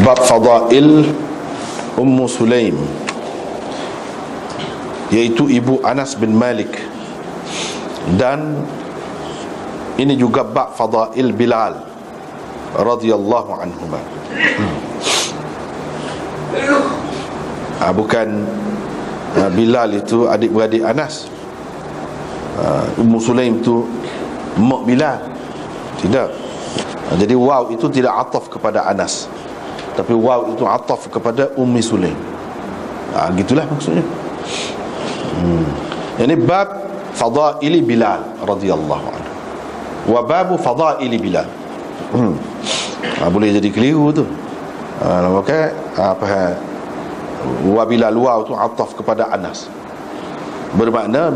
Bab Fadail Ummu Sulaim, iaitu ibu Anas bin Malik. Dan ini juga bab Fadail Bilal radhiyallahu anhuma. Bukan Bilal itu adik-beradik Anas. Ummu Sulaim tu mak Bilal. Tidak. Jadi waw itu tidak ataf kepada Anas, tapi waw itu ataf kepada Ummi Sulaim. Gitulah maksudnya. Ini bab Fadaili Bilal radhiyallahu anhu. Wa babu Fadaili Bilal. Boleh jadi keliru tu. Maka wa Bilal waw tu ataf kepada Anas, bermakna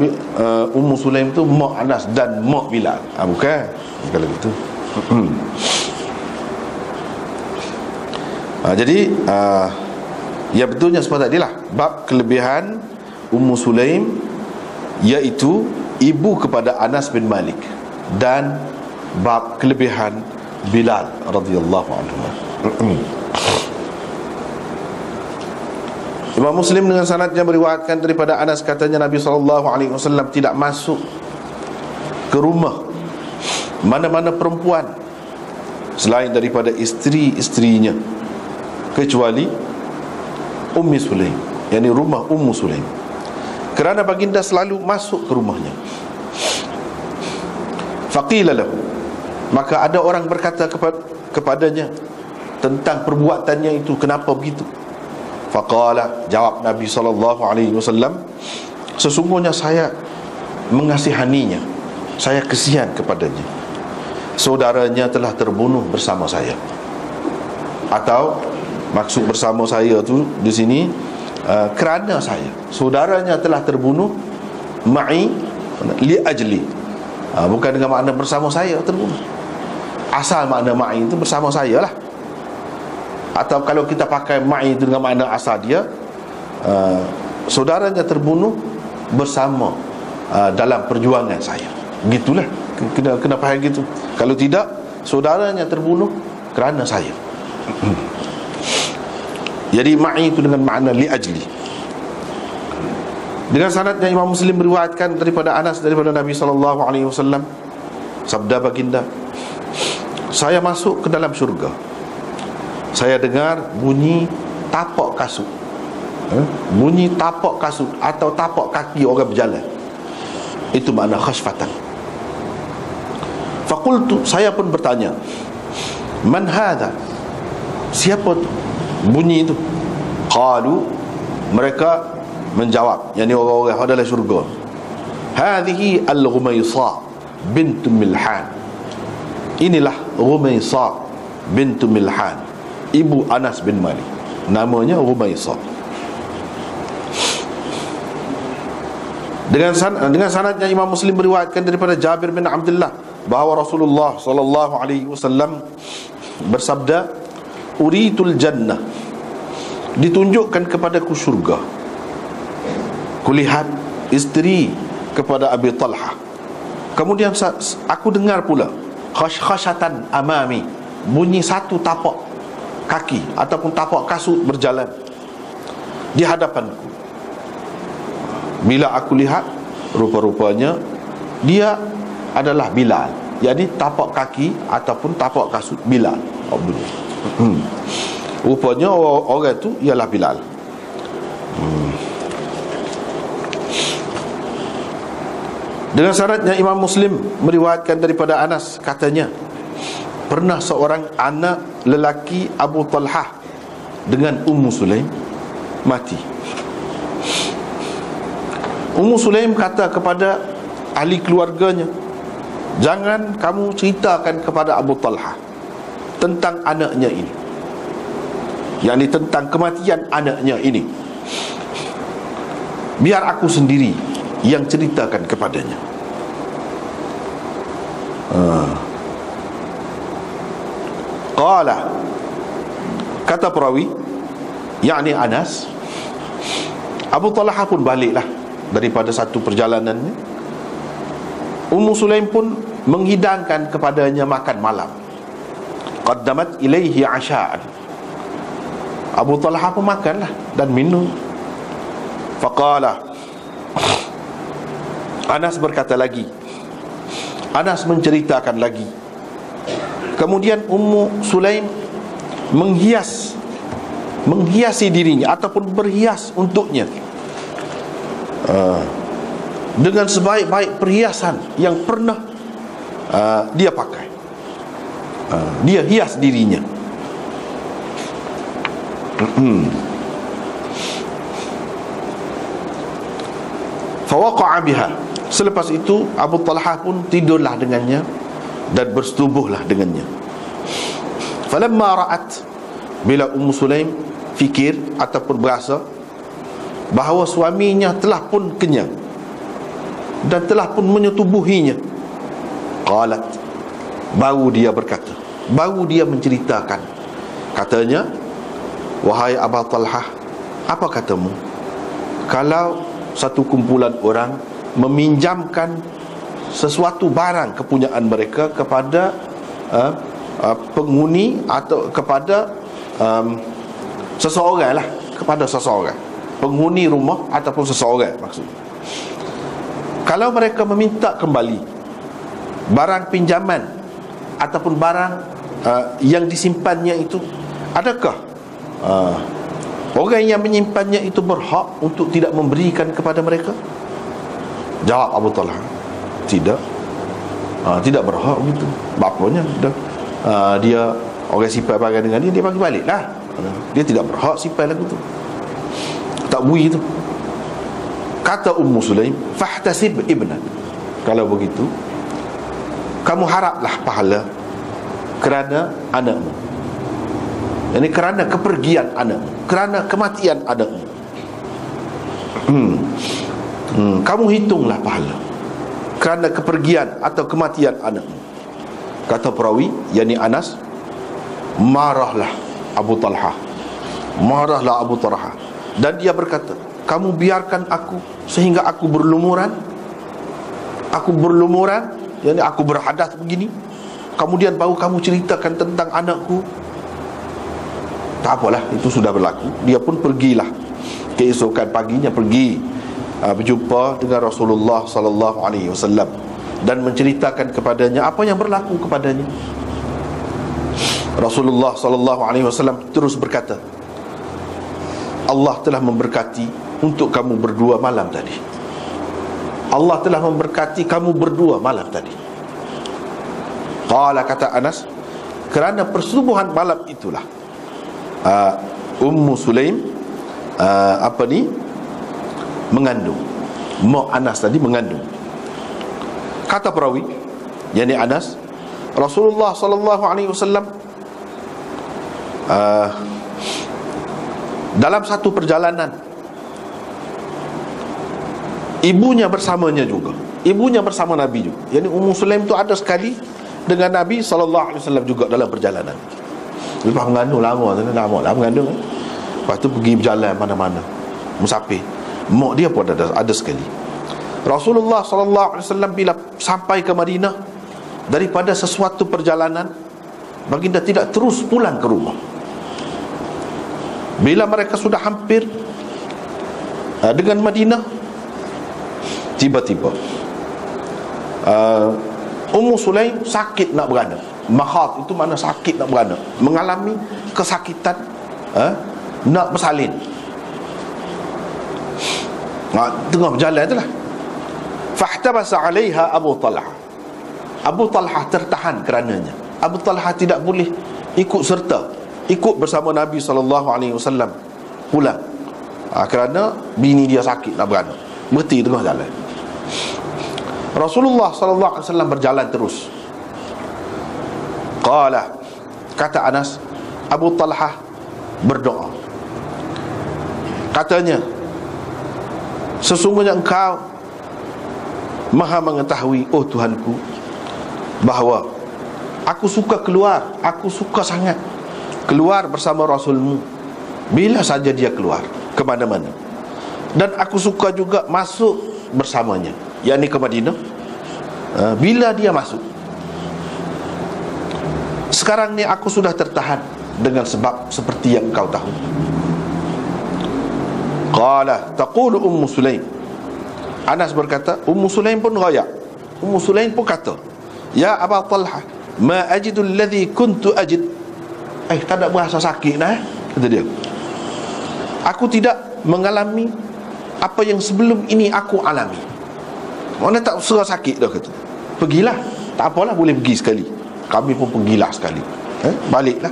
Ummu Sulaim tu mak Anas dan mak Bilal. Bukan kalau gitu. Jadi ya betulnya seperti tadilah bab kelebihan Ummu Sulaim, iaitu ibu kepada Anas bin Malik, dan bab kelebihan Bilal radhiyallahu anhu. Imam Muslim dengan sanadnya meriwayatkan daripada Anas, katanya Nabi SAW tidak masuk ke rumah mana-mana perempuan selain daripada isteri-isterinya, kecuali Ummi Sulaim, yakni rumah Ummu Sulaim, kerana baginda selalu masuk ke rumahnya. Faqila lahu, maka ada orang berkata kepadanya tentang perbuatannya itu, kenapa begitu? Faqala, jawab Nabi SAW, sesungguhnya saya mengasihaninya, saya kesian kepadanya. Saudaranya telah terbunuh bersama saya. Atau maksud bersama saya tu di sini kerana saya. Saudaranya telah terbunuh ma'i li ajli. Bukan dengan makna bersama saya terbunuh. Asal makna ma'i itu bersama saya lah. Atau kalau kita pakai ma'i itu dengan makna asal dia, saudaranya terbunuh bersama dalam perjuangan saya. Begitulah, kena faham gitu. Kalau tidak, saudaranya terbunuh kerana saya. Jadi ma'i itu dengan makna li ajli. Dengan sanadnya Imam Muslim meriwayatkan daripada Anas, daripada Nabi SAW, sabda baginda, saya masuk ke dalam syurga, saya dengar bunyi tapak kasut. Bunyi tapak kasut atau tapak kaki orang berjalan. Itu makna khasfatan. Faqultu, saya pun bertanya, man hadha, siapa tu bunyi itu? Qalu, mereka menjawab, yakni orang-orang dalam syurga, hadhihi al-Ghumaysa bintu Milhan. Inilah Ghumaysa bintu Milhan, ibu Anas bin Malik. Namanya Ghumaysa. Dengan sanadnya Imam Muslim meriwayatkan daripada Jabir bin Abdullah bahawa Rasulullah SAW bersabda, uritul jannah, ditunjukkan kepadaku syurga, kulihat isteri kepada Abi Talha. Kemudian aku dengar pula khashkhashatan amami, bunyi satu tapak kaki ataupun tapak kasut berjalan di hadapanku. Bila aku lihat, rupa-rupanya dia adalah Bilal, jadi tapak kaki ataupun tapak kasut Bilal. Rupanya orang itu ialah Bilal. Dengan syaratnya Imam Muslim meriwayatkan daripada Anas, katanya pernah seorang anak lelaki Abu Talhah dengan Ummu Sulaim mati. Ummu Sulaim kata kepada ahli keluarganya, jangan kamu ceritakan kepada Abu Talhah tentang anaknya ini, yakni tentang kematian anaknya ini. Biar aku sendiri yang ceritakan kepadanya. Qala, kata perawi, yakni Anas, Abu Talhah pun baliklah daripada satu perjalanannya. Ummu Sulaim pun menghidangkan kepadanya makan malam. Qaddamat ilaihi asha'an, Abu Talha pun makanlah dan minum. Faqala, Anas berkata lagi, Anas menceritakan lagi, kemudian Ummu Sulaim menghiasi dirinya ataupun berhias untuknya dengan sebaik-baik perhiasan yang pernah dia pakai. Dia hias dirinya. Fawaqa'a biha. Selepas itu Abu Talha pun tidurlah dengannya dan bersetubuhlah dengannya. Falamma ra'at, bila Ummu Sulaim fikir ataupun berasa bahawa suaminya telah pun kenyang dan telah pun menyetubuhinya, qalat, baru dia berkata, baru dia menceritakan, katanya, wahai Abu Talha, apa katamu kalau satu kumpulan orang meminjamkan sesuatu barang kepunyaan mereka kepada penghuni atau kepada seseorang lah, kepada seseorang, penghuni rumah ataupun seseorang maksudnya. Kalau mereka meminta kembali barang pinjaman ataupun barang yang disimpannya itu, adakah orang yang menyimpannya itu berhak untuk tidak memberikan kepada mereka? Jawab Abu Talha, tidak. Tidak berhak begitu. Bapaknya dia orang simpan barang dengan dia bagi balik lah. Dia tidak berhak simpan lagu tu, tak bui itu. Kata Ummu Sulaim, fahtasib ibnak, kalau begitu kamu haraplah pahala kerana anakmu, ini kerana kepergian anakmu, kerana kematian anakmu. Kamu hitunglah pahala kerana kepergian atau kematian anakmu. Kata perawi, yakni Anas, marahlah Abu Talha, marahlah Abu Talha, dan dia berkata, kamu biarkan aku sehingga aku berlumuran, yakni aku berhadas begini, kemudian baru kamu ceritakan tentang anakku. Tak apalah, itu sudah berlaku. Dia pun pergilah, keesokan paginya pergi berjumpa dengan Rasulullah sallallahu alaihi wasallam dan menceritakan kepadanya apa yang berlaku kepadanya. Rasulullah sallallahu alaihi wasallam terus berkata, Allah telah memberkati untuk kamu berdua malam tadi. Allah telah memberkati kamu berdua malam tadi. Qala, kata Anas, kerana persetubuhan malam itulah Ummu Sulaim mengandung. Mak Anas tadi mengandung. Kata perawi, yakni Anas, Rasulullah sallallahu alaihi wasallam dalam satu perjalanan, ibunya bersamanya juga. Ibunya bersama Nabi juga. Yani Ummu Sulaim tu ada sekali dengan Nabi sallallahu alaihi wasallam juga dalam perjalanan. Lepas mengandung lama mengandung. Lepas tu pergi berjalan mana-mana, musafir. Mak dia pun ada sekali. Rasulullah sallallahu alaihi wasallam bila sampai ke Madinah daripada sesuatu perjalanan, baginda tidak terus pulang ke rumah. Bila mereka sudah hampir dengan Madinah, tiba-tiba Ummu Sulaim sakit nak beranak. Makhad itu mana sakit nak beranak, mengalami kesakitan nak bersalin. Tengah berjalan itulah, fahtabasa 'alaiha Abu Talha. Abu Talha tertahan kerananya. Abu Talha tidak boleh ikut serta, ikut bersama Nabi SAW pulang, kerana bini dia sakit nak beranak, berhenti tengah jalan. Rasulullah SAW berjalan terus. Qala, kata Anas, Abu Talha berdoa, katanya, sesungguhnya engkau maha mengetahui, oh Tuhanku, bahawa aku suka keluar, aku suka sangat keluar bersama Rasulmu bila saja dia keluar ke mana-mana, dan aku suka juga masuk bersamanya, yakni ke Madinah, bila dia masuk. Sekarang ni aku sudah tertahan dengan sebab seperti yang engkau tahu. Qala taqulu Ummu Sulaim. Anas berkata, Ummu Sulaim pun raya. Ummu Sulaim pun kata, ya Aba Talha, ma ajidu alladhi kuntu ajid. Tak ada berasa sakit dah, kata dia. Aku tidak mengalami apa yang sebelum ini aku alami. Mana tak serah sakit dah, kata. Pergilah, tak apalah, boleh pergi sekali. Kami pun pergilah sekali. Baliklah.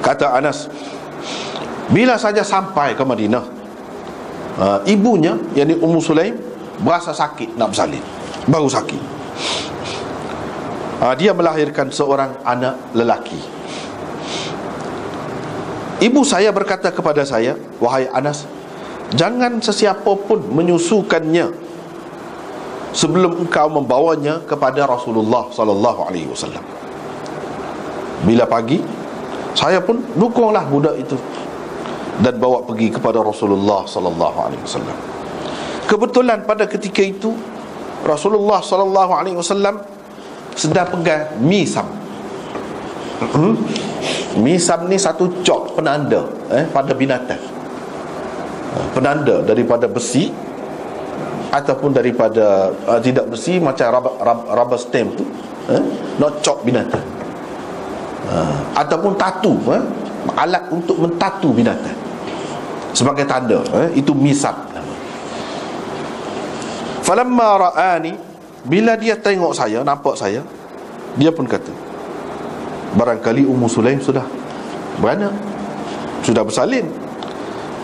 Kata Anas, bila saja sampai ke Madinah, ibunya, yakni Ummu Sulaim, berasa sakit nak bersalin. Baru sakit. Dia melahirkan seorang anak lelaki. Ibu saya berkata kepada saya, wahai Anas, jangan sesiapa pun menyusukannya sebelum engkau membawanya kepada Rasulullah sallallahu alaihi wasallam. Bila pagi, saya pun dukunglah budak itu dan bawa pergi kepada Rasulullah sallallahu alaihi wasallam. Kebetulan pada ketika itu Rasulullah sallallahu alaihi wasallam sedang pegang misam. Misam ni satu cok penanda pada binatang. Penanda daripada besi ataupun daripada tidak besi, macam rubber stamp tu, nak cok binatang. Ataupun tatu, alat untuk mentatu binatang sebagai tanda, itu misab. Falamma ra'ani, bila dia tengok saya, nampak saya, dia pun kata, barangkali Ummu Sulaim sudah beranak, sudah bersalin.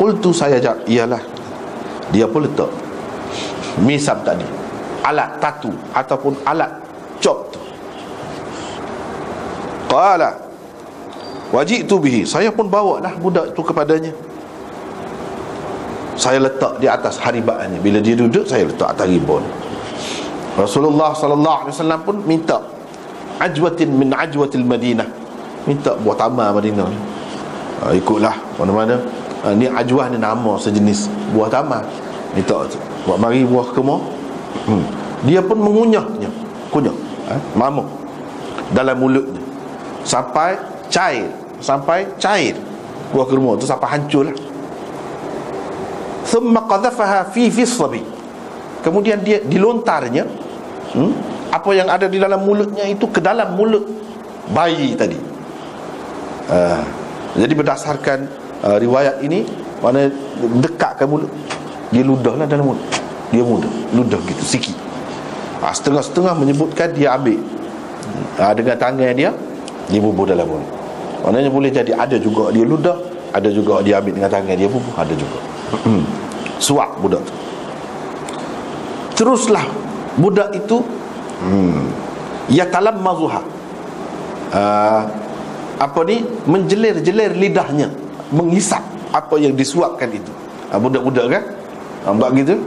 Qultu, saya jawab, iyalah. Dia pun letak misab tadi, alat tatu ataupun alat cop tu. Qala waji'tu bihi, saya pun bawa lah budak itu kepadanya. Saya letak di atas haribaannya. Bila dia duduk, saya letak atas ribon. Rasulullah sallallahu alaihi wasallam pun minta ajwatin min ajwatil Madinah, minta buah tamar Madinah. Ikutlah mana-mana. Ni ajwah ni nama sejenis buah tamar. Minta buat mari buah kemar. Dia pun mengunyahnya, kunyah, mamuk dalam mulutnya sampai cair buah kurma tu, sampai hancurlah. Thumma qadhafaha fi sabi, kemudian dia dilontarnya apa yang ada di dalam mulutnya itu ke dalam mulut bayi tadi. Jadi berdasarkan riwayat ini, mana dekatkan mulut, dia ludahlah dalam mulut, dia ludah gitu sikit. Setengah-setengah menyebutkan dia ambil dengan tangan dia bubuh dalam mulut. Maknanya boleh jadi ada juga dia ludah, ada juga dia ambil dengan tangan dia bubuh, ada juga suap budak tu. Teruslah budak itu yatalammazuha, menjelir-jelir lidahnya, menghisap apa yang disuapkan itu. Budak-budak kan buat gitu,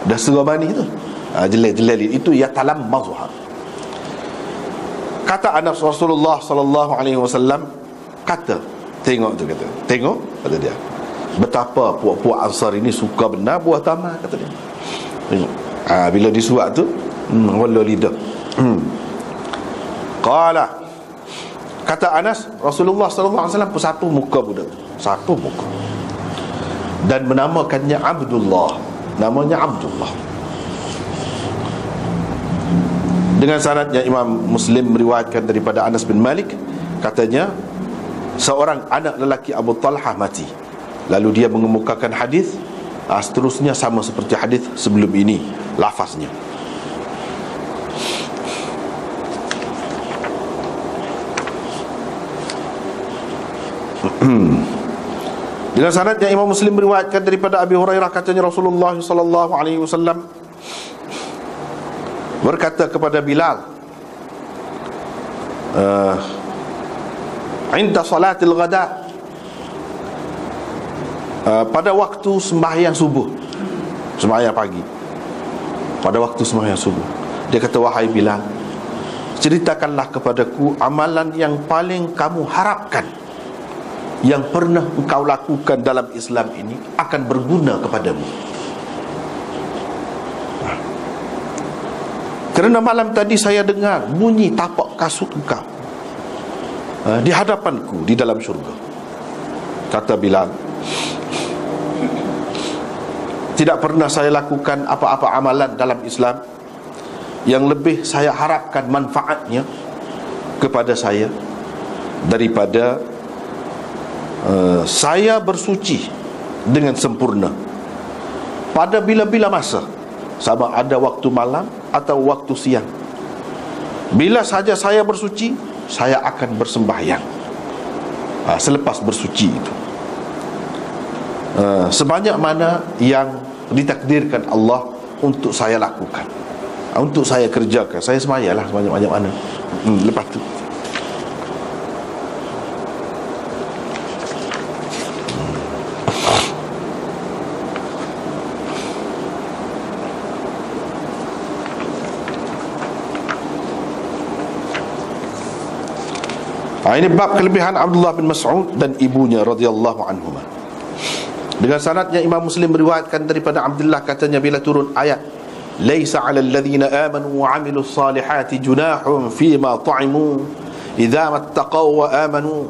dah serah mani tu, jelir-jelir itu yatalammazuha. Kata Anas, Rasulullah sallallahu alaihi wasallam kata, tengok, kata dia, betapa puak-puak Ansar ini suka benar buah tamar, kata dia. Tengok, bila disuap tu wala lidah. Qala, kata Anas, Rasulullah sallallahu alaihi wasallam sapu muka budak tu, sapu muka, dan menamakannya Abdullah, namanya Abdullah. Dengan sanadnya Imam Muslim meriwayatkan daripada Anas bin Malik, katanya seorang anak lelaki Abu Talhah mati. Lalu dia mengemukakan hadis seterusnya sama seperti hadis sebelum ini lafaznya. Dengan sanadnya Imam Muslim meriwayatkan daripada Abi Hurairah, katanya Rasulullah sallallahu alaihi wasallam berkata kepada Bilal, inda salatil ghada, pada waktu sembahyang subuh, sembahyang pagi, pada waktu sembahyang subuh, dia kata, wahai Bilal, ceritakanlah kepadaku amalan yang paling kamu harapkan, yang pernah engkau lakukan dalam Islam ini akan berguna kepadamu. Kerana malam tadi saya dengar bunyi tapak kasut engkau. di hadapanku di dalam syurga. Kata Bilal, tidak pernah saya lakukan apa-apa amalan dalam Islam yang lebih saya harapkan manfaatnya kepada saya daripada saya bersuci dengan sempurna pada bila-bila masa, sama ada waktu malam atau waktu siang. Bila saja saya bersuci, saya akan bersembahyang selepas bersuci itu, sebanyak mana yang ditakdirkan Allah untuk saya lakukan, untuk saya kerjakan. Saya semayalah sebanyak-banyak mana. Lepas tu ini bab kelebihan Abdullah bin Mas'ud dan ibunya radhiyallahu anhuma. Dengan sanadnya Imam Muslim meriwayatkan daripada Abdullah, katanya bila turun ayat laisa 'alal ladzina amanu wa 'amilus salihati junahun fima ta'imu idza mattaqaw wa amanu,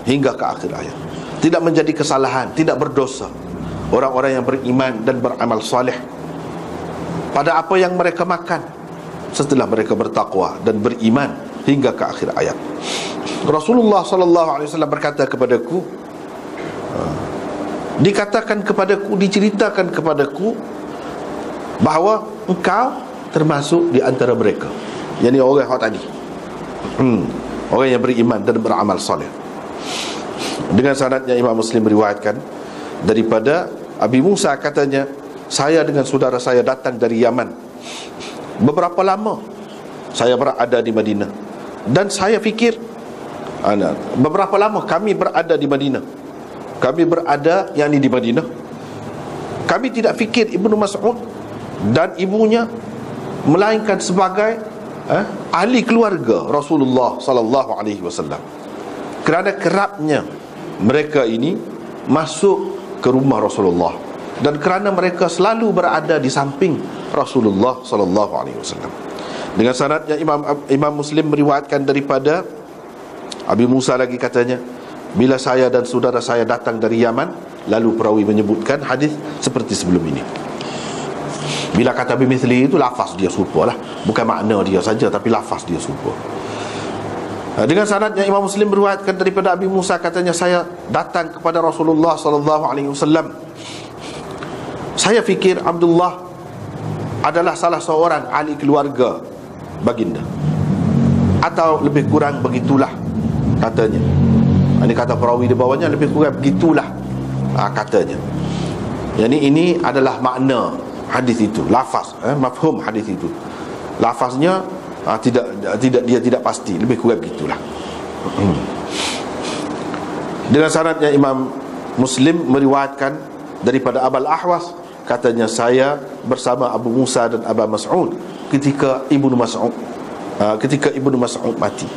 hingga ke akhir ayat. Tidak menjadi kesalahan, tidak berdosa orang-orang yang beriman dan beramal salih pada apa yang mereka makan setelah mereka bertakwa dan beriman, hingga ke akhir ayat. Rasulullah sallallahu alaihi wasallam berkata kepadaku, dikatakan kepadaku, diceritakan kepadaku bahawa engkau termasuk di antara mereka, yakni orang tadi, orang yang beriman dan beramal soleh. Dengan sanadnya Imam Muslim meriwayatkan daripada Abi Musa, katanya saya dengan saudara saya datang dari Yaman. Beberapa lama saya berada di Madinah, dan saya fikir beberapa lama kami berada di Madinah. Kami berada yakni di Madinah. Kami tidak fikir Ibnu Mas'ud dan ibunya melainkan sebagai ahli keluarga Rasulullah sallallahu alaihi wasallam, kerana kerapnya mereka ini masuk ke rumah Rasulullah dan kerana mereka selalu berada di samping Rasulullah sallallahu alaihi wasallam. Dengan sanadnya Imam Muslim meriwayatkan daripada Abi Musa lagi, katanya bila saya dan saudara saya datang dari Yaman, lalu perawi menyebutkan hadis seperti sebelum ini. Bila kata bimithli itu, lafaz dia serupa lah, bukan makna dia saja, tapi lafaz dia serupa. Dengan sanadnya Imam Muslim meriwayatkan daripada Abi Musa, katanya saya datang kepada Rasulullah sallallahu alaihi wasallam. Saya fikir Abdullah adalah salah seorang ahli keluarga baginda, atau lebih kurang begitulah katanya. Ini kata perawi di bawahnya, lebih kurang begitulah katanya. Yani ini adalah makna hadis itu, lafaz, mafhum hadis itu. Lafaznya dia tidak pasti, lebih kurang begitulah. Dengan sanadnya Imam Muslim meriwayatkan daripada Abul Ahwas, katanya saya bersama Abu Musa dan Abu Mas'ud ketika Ibnu Mas'ud mati.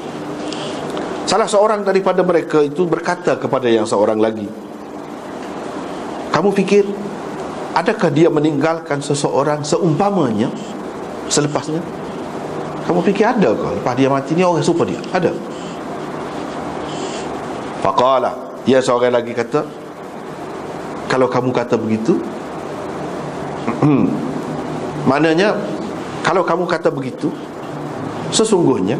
Salah seorang daripada mereka itu berkata kepada yang seorang lagi, kamu fikir adakah dia meninggalkan seseorang seumpamanya selepasnya? Kamu fikir ada ke lepas dia mati ni orang serupa dia? Ada? Faqala, ya seorang lagi kata, kalau kamu kata begitu, maknanya kalau kamu kata begitu, sesungguhnya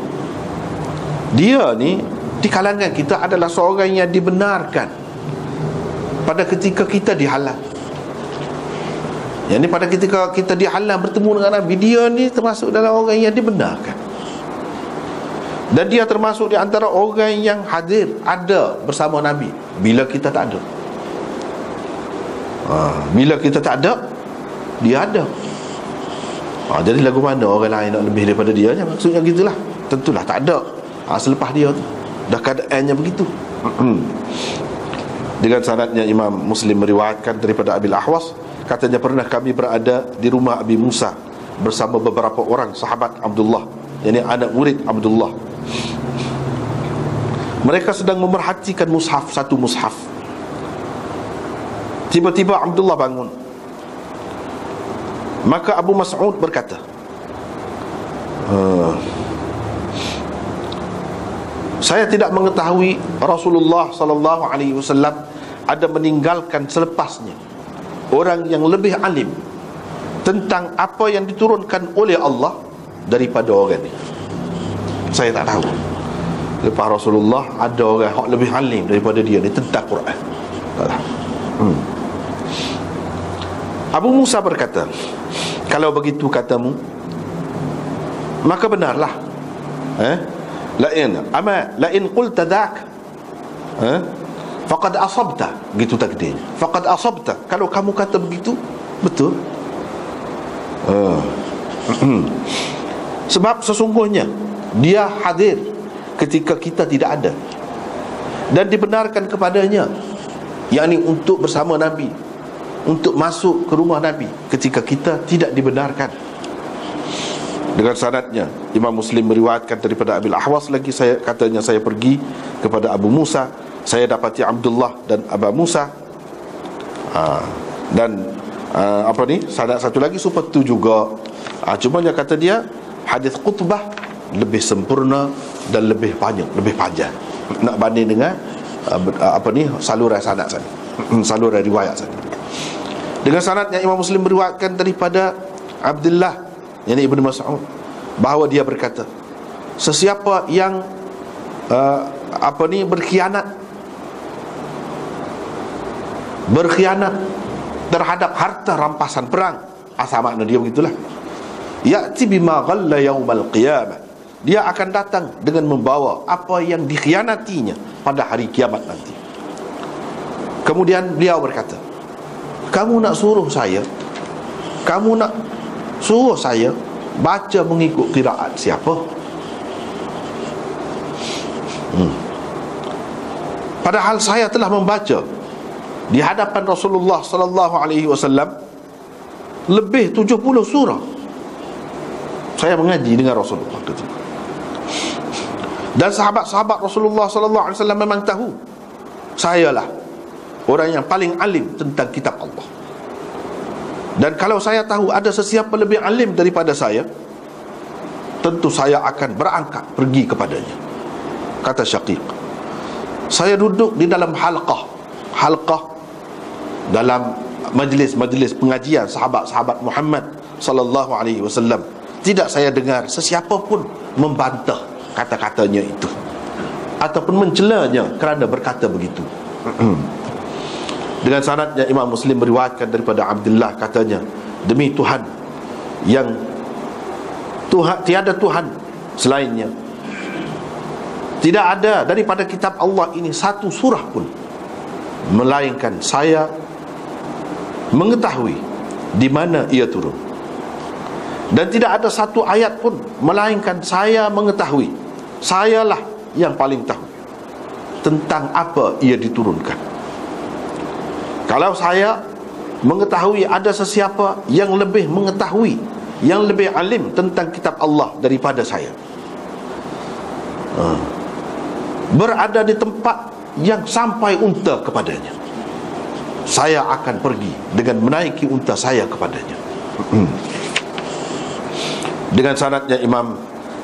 dia ni di kalangan kita adalah seorang yang dibenarkan pada ketika kita dihalang. Yang ni pada ketika kita dihalang bertemu dengan Nabi, dia ni termasuk dalam orang yang dibenarkan. Dan dia termasuk di antara orang yang hadir, ada bersama Nabi bila kita tak ada. Bila kita tak ada, dia ada. Jadi lagu mana orang lain nak lebih daripada dia? Maksudnya gitulah. Tentulah tak ada selepas dia tu, dah keadaannya begitu. Dengan sanadnya Imam Muslim meriwayatkan daripada Abil Ahwas, katanya pernah kami berada di rumah Abi Musa bersama beberapa orang sahabat Abdullah, yakni anak murid Abdullah. Mereka sedang memerhatikan mushaf, satu mushaf. Tiba-tiba Abdullah bangun. Maka Abu Mas'ud berkata, Saya tidak mengetahui Rasulullah sallallahu alaihi wasallam ada meninggalkan selepasnya orang yang lebih alim tentang apa yang diturunkan oleh Allah daripada orang ini. Saya tak tahu. Lepas Rasulullah ada orang yang lebih alim daripada dia ni tentang Quran. Tak tahu. Abu Musa berkata, kalau begitu katamu, maka benarlah. Lain qulta dak, faqad asabta, gitu takdirnya. Faqad asabta, kalau kamu kata begitu, betul. Sebab sesungguhnya dia hadir ketika kita tidak ada, dan dibenarkan kepadanya, yakni untuk bersama Nabi, untuk masuk ke rumah Nabi ketika kita tidak dibenarkan. Dengan sanadnya Imam Muslim meriwayatkan daripada Abil Ahwas lagi, katanya saya pergi kepada Abu Musa, saya dapati Abdullah dan Abu Musa, dan sanad satu lagi seperti itu juga. Cuma dia kata dia hadis Qutbah lebih sempurna dan lebih panjang nak banding dengan saluran sanad sana, saluran riwayat sana. Dengan sanadnya Imam Muslim meriwayatkan daripada Abdullah, yakni Ibnu Mas'ud, bahawa dia berkata, sesiapa yang berkhianat terhadap harta rampasan perang, asal makna dia begitulah, ya'ti bima ghalla yaumal qiyamah, dia akan datang dengan membawa apa yang dikhianatinya pada hari kiamat nanti. Kemudian beliau berkata, kamu nak suruh saya baca mengikut qiraat siapa? Padahal saya telah membaca di hadapan Rasulullah sallallahu alaihi wasallam lebih 70 surah. Saya mengaji dengan Rasulullah itu. Dan sahabat-sahabat Rasulullah sallallahu alaihi wasallam memang tahu sayalah orang yang paling alim tentang kitab Allah. Dan kalau saya tahu ada sesiapa lebih alim daripada saya, tentu saya akan berangkat pergi kepadanya. Kata Syaqiq, saya duduk di dalam halqah dalam majlis pengajian sahabat-sahabat Muhammad sallallahu alaihi wasallam. Tidak saya dengar sesiapa pun membantah kata-katanya itu ataupun mencelanya kerana berkata begitu. Dengan sanadnya Imam Muslim meriwayatkan daripada Abdullah, katanya, demi Tuhan yang tiada Tuhan selainnya, tidak ada daripada kitab Allah ini satu surah pun melainkan saya mengetahui di mana ia turun, dan tidak ada satu ayat pun melainkan saya mengetahui, sayalah yang paling tahu tentang apa ia diturunkan. Kalau saya mengetahui ada sesiapa yang lebih mengetahui, yang lebih alim tentang kitab Allah daripada saya, berada di tempat yang sampai unta kepadanya, saya akan pergi dengan menaiki unta saya kepadanya. Dengan sanadnya Imam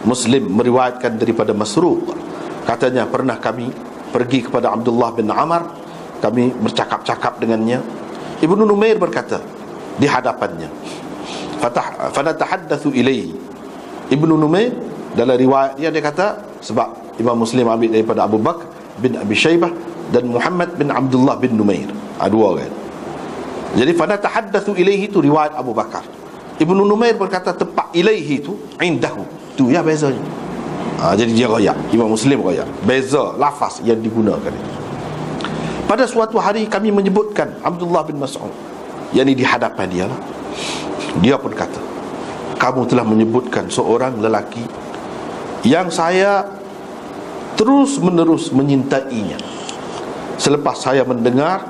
Muslim meriwayatkan daripada Masruq, katanya pernah kami pergi kepada Abdullah bin Amr, kami bercakap-cakap dengannya. Ibnu Numair berkata di hadapannya, fanatahaddatsu ilaihi. Ibnu Numair dalam riwayat dia kata, sebab Imam Muslim ambil daripada Abu Bakar bin Abi Syaibah dan Muhammad bin Abdullah bin Numair, dua orang. Jadi fanatahaddatsu ilaihi itu riwayat Abu Bakar. Ibnu Numair berkata tempat ilaihi itu indahu, tu ya bezanya. Jadi dia royak, Imam Muslim royak, beza lafaz yang digunakan itu. Pada suatu hari kami menyebutkan Abdullah bin Mas'ud, yakni di hadapan dia lah. Dia pun kata, kamu telah menyebutkan seorang lelaki yang saya terus menerus menyintainya selepas saya mendengar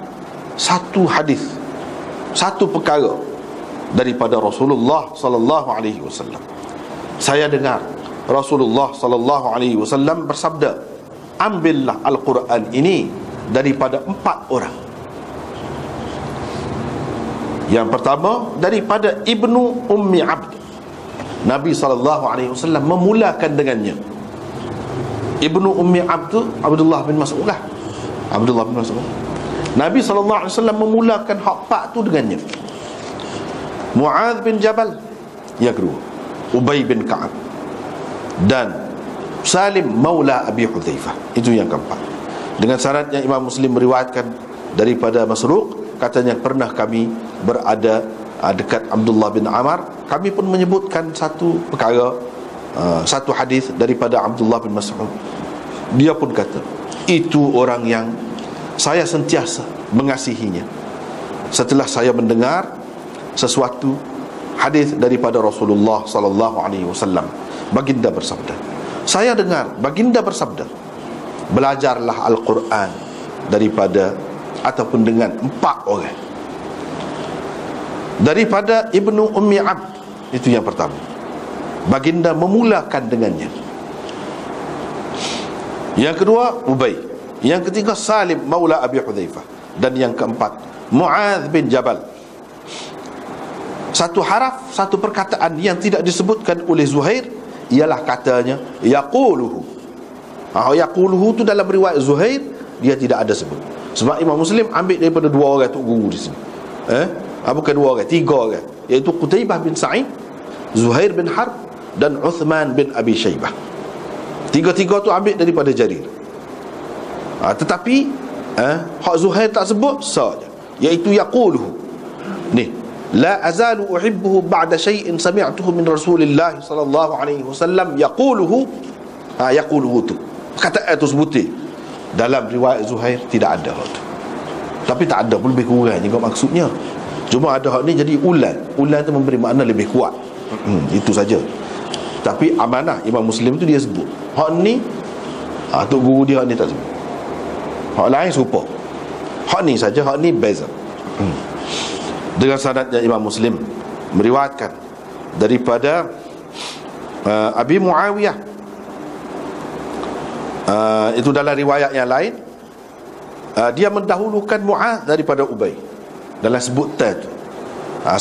satu hadis, satu perkara daripada Rasulullah sallallahu alaihi wasallam. Saya dengar Rasulullah sallallahu alaihi wasallam bersabda, ambillah Al-Quran ini daripada 4 orang. Yang pertama daripada Ibnu Ummi Abd. Nabi sallallahu alaihi wasallam memulakan dengannya. Ibnu Ummi Abd tu Abdullah bin Mas'ud lah. Abdullah bin Mas'ud. Nabi SAW memulakan hak pak tu dengannya. Mu'adh bin Jabal yang kedua, Ubay bin Ka'ab, dan Salim maula Abi Hudzaifah, itu yang keempat. Dengan syarat yang Imam Muslim meriwayatkan daripada Masruq, katanya pernah kami berada dekat Abdullah bin Amr, kami pun menyebutkan satu perkara, satu hadis daripada Abdullah bin Mas'ud. Dia pun kata, itu orang yang saya sentiasa mengasihinya setelah saya mendengar sesuatu hadis daripada Rasulullah sallallahu alaihi wasallam. Baginda bersabda, saya dengar baginda bersabda, belajarlah Al-Quran daripada ataupun dengan 4 orang. Daripada Ibnu Ummi Abd, itu yang pertama, baginda memulakan dengannya. Yang kedua Ubay, yang ketiga Salim maula Abi Hudzaifah, dan yang keempat Mu'adh bin Jabal. Satu haraf, satu perkataan yang tidak disebutkan oleh Zuhair ialah katanya yaquluhu. Yaquluhu tu dalam riwayat Zuhair dia tidak ada sebut. Sebab Imam Muslim ambil daripada 2 orang tu guru di sini. Bukan 2 orang, 3 orang, iaitu Qutaibah bin Sa'id, Zuhair bin Harb, dan Uthman bin Abi Shaybah. 3-3 tu ambil daripada Jarir. Tetapi hak Zuhair tak sebut saja, iaitu yaquluhu. Ni, la azalu uhibbuhu ba'da syai'in sami'tuhu min Rasulillah sallallahu alaihi wasallam yaquluhu. Yaquluhu tu kata itu sebutir dalam riwayat Zuhair tidak ada hak tu. Tapi tak ada pun lebih kurang juga maksudnya. Cuma ada hak ni jadi ulan. Ulan tu memberi makna lebih kuat. Itu saja. Tapi amanah Imam Muslim tu dia sebut hak ni, tok guru dia hak ni tak sebut. Hak lain serupa. Hak ni saja, hak ni beza. Dengan sanadnya Imam Muslim meriwayatkan daripada Abi Muawiyah, itu dalam riwayat yang lain, dia mendahulukan Mu'adh daripada Ubay dalam sebutan tu.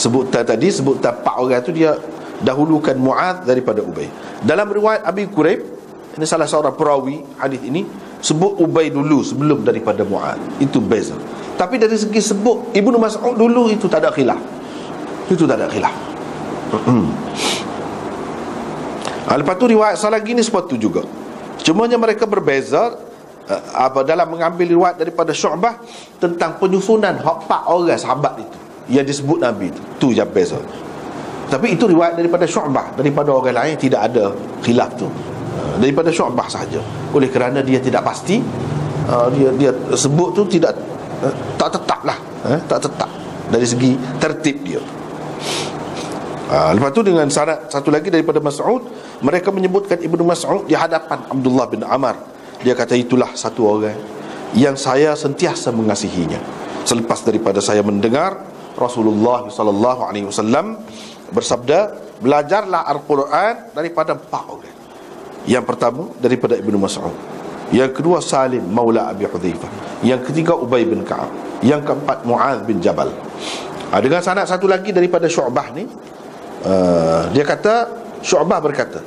Sebutan tadi, sebutan 4 orang tu dia dahulukan Mu'adh daripada Ubay. Dalam riwayat Abi Quraib, ini salah seorang perawi hadis ini, sebut Ubay dulu sebelum daripada Mu'adh. Itu beza. Tapi dari segi sebut Ibnu Mas'ud dulu, itu tak ada khilaf. Itu tak ada khilaf. Lepas tu riwayat salah gini sepatu juga. Cumanya mereka berbeza dalam mengambil riwayat daripada Syu'bah tentang penyusunan 4 orang sahabat itu yang disebut Nabi itu. Tu yang beza. Tapi itu riwayat daripada Syu'bah. Daripada orang lain tidak ada khilaf tu. Daripada Syu'bah sahaja. Oleh kerana dia tidak pasti, dia sebut tu tidak tak tetap lah, tak tetap dari segi tertib dia. Lepas tu dengan syarat satu lagi daripada Mas'ud, mereka menyebutkan Ibnu Mas'ud di hadapan Abdullah bin Amr. Dia kata, itulah satu orang yang saya sentiasa mengasihinya selepas daripada saya mendengar Rasulullah sallallahu alaihi wasallam bersabda, belajarlah Al-Quran daripada 4 orang. Yang pertama daripada Ibnu Mas'ud, yang kedua Salim maula Abi Hudzaifah, yang ketiga Ubay bin Ka'ab, yang keempat Mu'adh bin Jabal. Dengan sanad satu lagi daripada Syu'bah ni, dia kata, Syu'bah berkata,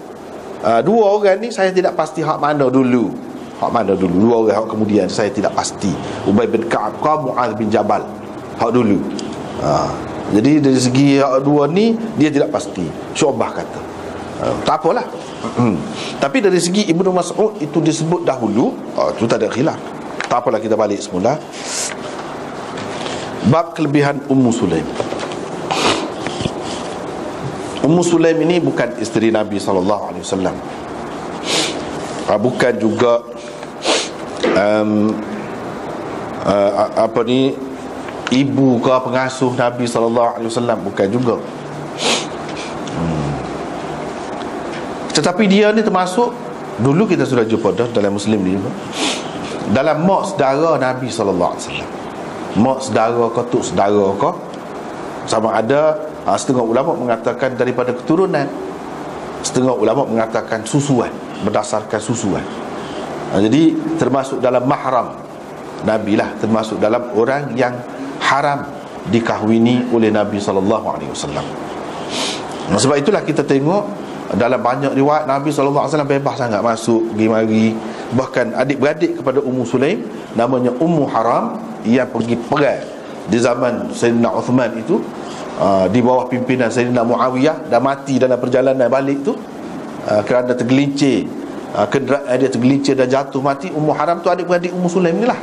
2 orang ni saya tidak pasti hak mana dulu. Hak mana dulu? 2 orang hak kemudian saya tidak pasti. Ubay bin Ka'ab ke Mu'adh bin Jabal hak dulu. Jadi dari segi hak 2 ni dia tidak pasti. Syu'bah kata, tak apalah. Tapi dari segi Ibnu Mas'ud itu disebut dahulu, itu tak ada khilaf. Tak apalah, kita balik semula. Bab kelebihan Ummu Sulaim. Ummu Sulaim ini bukan isteri Nabi SAW, bukan juga ibu ke pengasuh Nabi SAW, bukan juga. Tetapi dia ni termasuk, dulu kita sudah jumpa dah dalam Muslim ni juga, dalam mak saudara Nabi SAW. Mak saudara ke tok saudara ke, sama ada setengah ulama mengatakan daripada keturunan, setengah ulama mengatakan susuan, berdasarkan susuan. Jadi termasuk dalam mahram Nabi lah, termasuk dalam orang yang haram dikahwini oleh Nabi SAW. Sebab itulah kita tengok dalam banyak riwayat Nabi SAW bebas sangat masuk, pergi mari, bahkan adik-beradik kepada Ummu Sulaim namanya Ummu Haram, yang pergi perang di zaman Sayyidina Uthman itu, di bawah pimpinan Sayyidina Muawiyah, dan mati dalam perjalanan balik tu kerana tergelincir, kenderaan dia tergelincir dan jatuh mati. Ummu Haram tu adik-beradik Ummu Sulaim ni lah.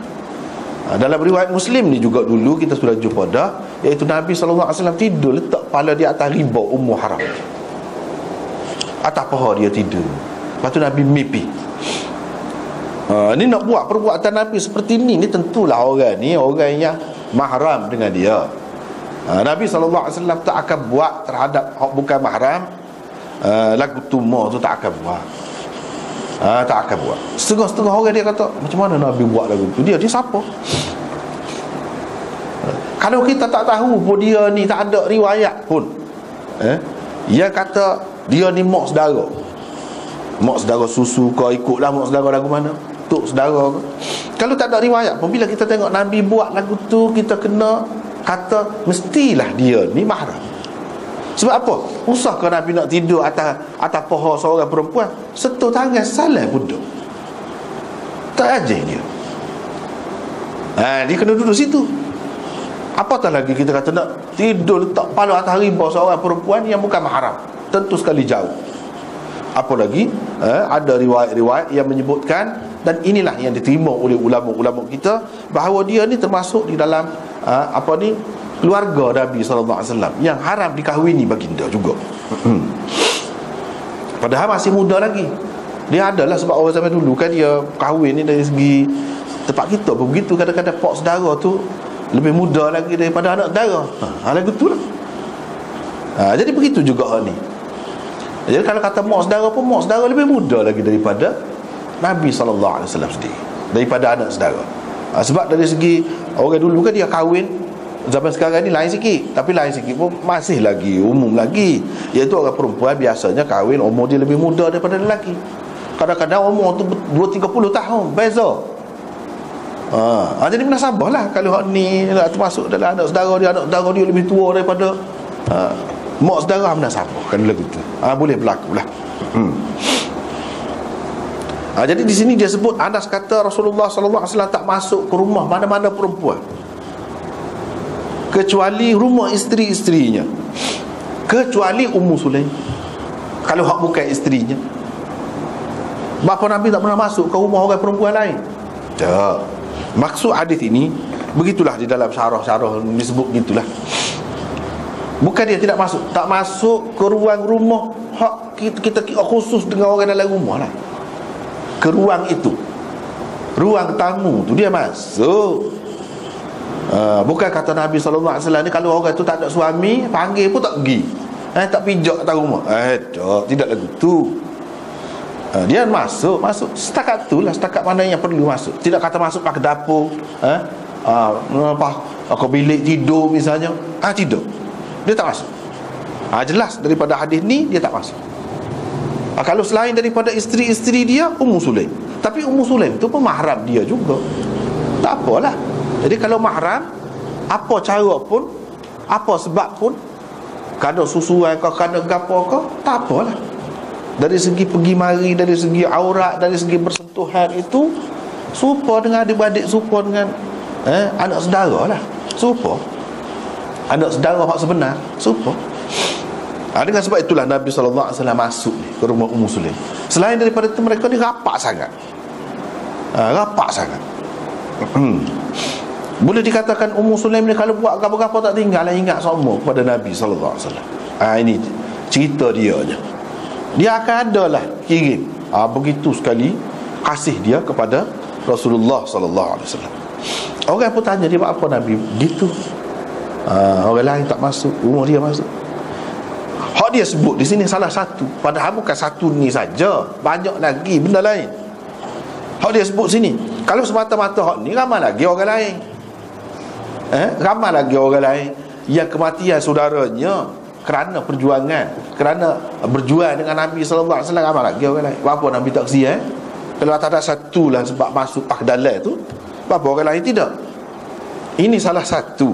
Dalam riwayat Muslim ni juga dulu kita sudah jumpa dah, iaitu Nabi SAW tidur letak kepala dia atas riba Ummu Haram, atas paha dia tidur. Lepas tu Nabi mimpi. Ni nak buat perbuatan Nabi seperti ni tentulah orang ni orang yang mahram dengan dia. Nabi SAW tak akan buat terhadap bukan mahram. Lagu tuma tu tak akan buat. Tak akan buat. Setengah-setengah orang dia kata, macam mana Nabi buat lagu tu? Dia siapa? Kalau kita tak tahu pun dia ni, tak ada riwayat pun, dia kata dia ni mak saudara. Mak saudara susu kau ikutlah mak saudara lagu mana? Tok saudara ke? Kalau tak ada riwayat pun, bila kita tengok Nabi buat lagu tu, kita kena kata mestilah dia ni mahram. Sebab apa? Usah ke Nabi nak tidur atas paha seorang perempuan, sentuh tangan salah pun duduk. Tak ajar dia. Dia kena duduk situ. Apatah lagi kita kata nak tidur letak kepala atas riba seorang perempuan yang bukan mahram. Tentu sekali jauh. Apa lagi? Ada riwayat-riwayat yang menyebutkan, dan inilah yang diterima oleh ulama-ulama kita, bahawa dia ni termasuk di dalam keluarga Nabi SAW yang haram dikahwini baginda juga. Padahal masih muda lagi. Dia adalah, sebab orang zaman dulu kan dia kahwin ni dari segi tempat kita pun begitu, kadang-kadang pak saudara tu lebih muda lagi daripada anak saudara. Lagu tu lah. Jadi begitu juga ni. Jadi kalau kata mak saudara pun, mak saudara lebih muda lagi daripada Nabi SAW sendiri, daripada anak saudara. Sebab dari segi orang dulu kan dia kahwin, zaman sekarang ni lain sikit, tapi lain sikit pun masih lagi umum lagi, iaitu orang perempuan biasanya kahwin umur dia lebih muda daripada lelaki. Kadang-kadang umur tu 20-30 tahun beza. Jadi munasabah lah kalau hak ni termasuk dalam anak saudara dia lebih tua daripada mak saudara, munasabah kan lagu tu. Boleh berlaku lah. Jadi di sini dia sebut, Anas kata Rasulullah SAW tak masuk ke rumah mana-mana perempuan kecuali rumah isteri-isterinya, kecuali Ummu Sulaim. Kalau hak bukan isterinya, bapa Nabi tak pernah masuk ke rumah orang perempuan lain. Tak. Maksud hadis ini begitulah, di dalam syarah-syarah disebut gitulah. Bukan dia tidak masuk, tak masuk ke ruang rumah hak kita khusus dengan orang dalam rumah lah. Ke ruang itu, ruang tamu tu dia masuk. Bukan kata Nabi SAW ni, kalau orang tu tak ada suami, panggil pun tak pergi, tak pijak atas rumah. Tidak lagu tu. Dia masuk setakat tu lah, setakat mana yang perlu masuk. Tidak kata masuk ke dapur, ke bilik tidur misalnya, tidur, dia tak masuk. Jelas daripada hadis ni dia tak masuk. Kalau selain daripada isteri-isteri dia, Ummu Sulaim. Tapi Ummu Sulaim tu pun mahram dia juga, tak apalah. Jadi kalau mahram, apa cara pun, apa sebab pun, kada susuan kau, kada gapo kau, tak apalah. Dari segi pergi mari, dari segi aurat, dari segi bersentuhan itu serupa dengan adik-beradik, serupa dengan anak saudara lah, serupa anak saudara hak sebenar, serupa. Dengan sebab itulah Nabi SAW masuk ke rumah Ummu Sulaim. Selain daripada itu, mereka ni rapat sangat, rapat sangat. Boleh dikatakan Ummu Sulaim ni kalau buat apa-apa tak tinggal lah ingat semua kepada Nabi SAW. Ini cerita dia je. Dia akan adalah kirim. Begitu sekali kasih dia kepada Rasulullah SAW. Orang pun tanya dia, apa Nabi gitu? Orang lain tak masuk, rumah dia masuk. Hak dia sebut di sini salah satu, padahal bukan satu ni saja, banyak lagi benda lain. Hak dia sebut sini, kalau semata-mata hak ni, ramai lagi orang lain. Ramai lagi orang lain yang kematian saudaranya kerana perjuangan, kerana berjuang dengan Nabi SAW. Ramai lagi orang lain. Apa Nabi tak kesian? Kalau tak ada satu lah sebab masuk akdalah tu, apa orang lain tidak? Ini salah satu.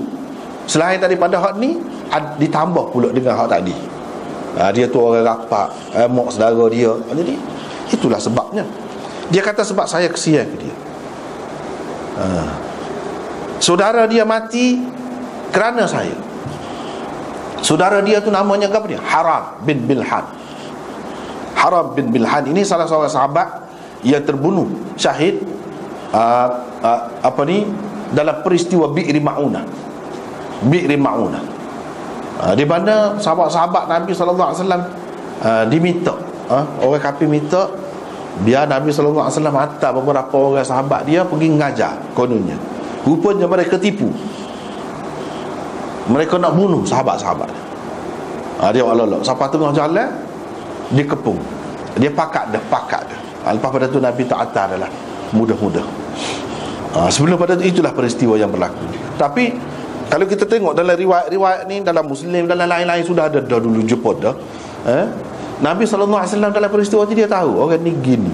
Selain daripada hak ni, ditambah pula dengan hak tadi. Dia tu orang rapat, mak saudara dia. Jadi itulah sebabnya. Dia kata sebab saya kesian ke dia. Saudara dia mati kerana saya. Saudara dia tu namanya apa dia? Haram bin Bilhan. Haram bin Bilhan ini salah seorang sahabat yang terbunuh syahid dalam peristiwa Bi'ri Ma'unah. Bi'ri Ma'unah, di mana sahabat-sahabat Nabi SAW diminta, orang kafir minta biar Nabi SAW hantar beberapa orang sahabat dia pergi mengajar. Kononnya rupanya mereka tipu, mereka nak bunuh sahabat-sahabat. Dia Allah sampai tengah jalan dia kepung, dia pakat dah. Lepas pada tu Nabi tak hantar adalah mudah-mudah. Sebelum pada tu itulah peristiwa yang berlaku. Tapi kalau kita tengok dalam riwayat-riwayat ni, dalam Muslim, dalam lain-lain sudah ada dah dulu jeput dah. Nabi SAW dalam peristiwa ni dia tahu orang ni gini.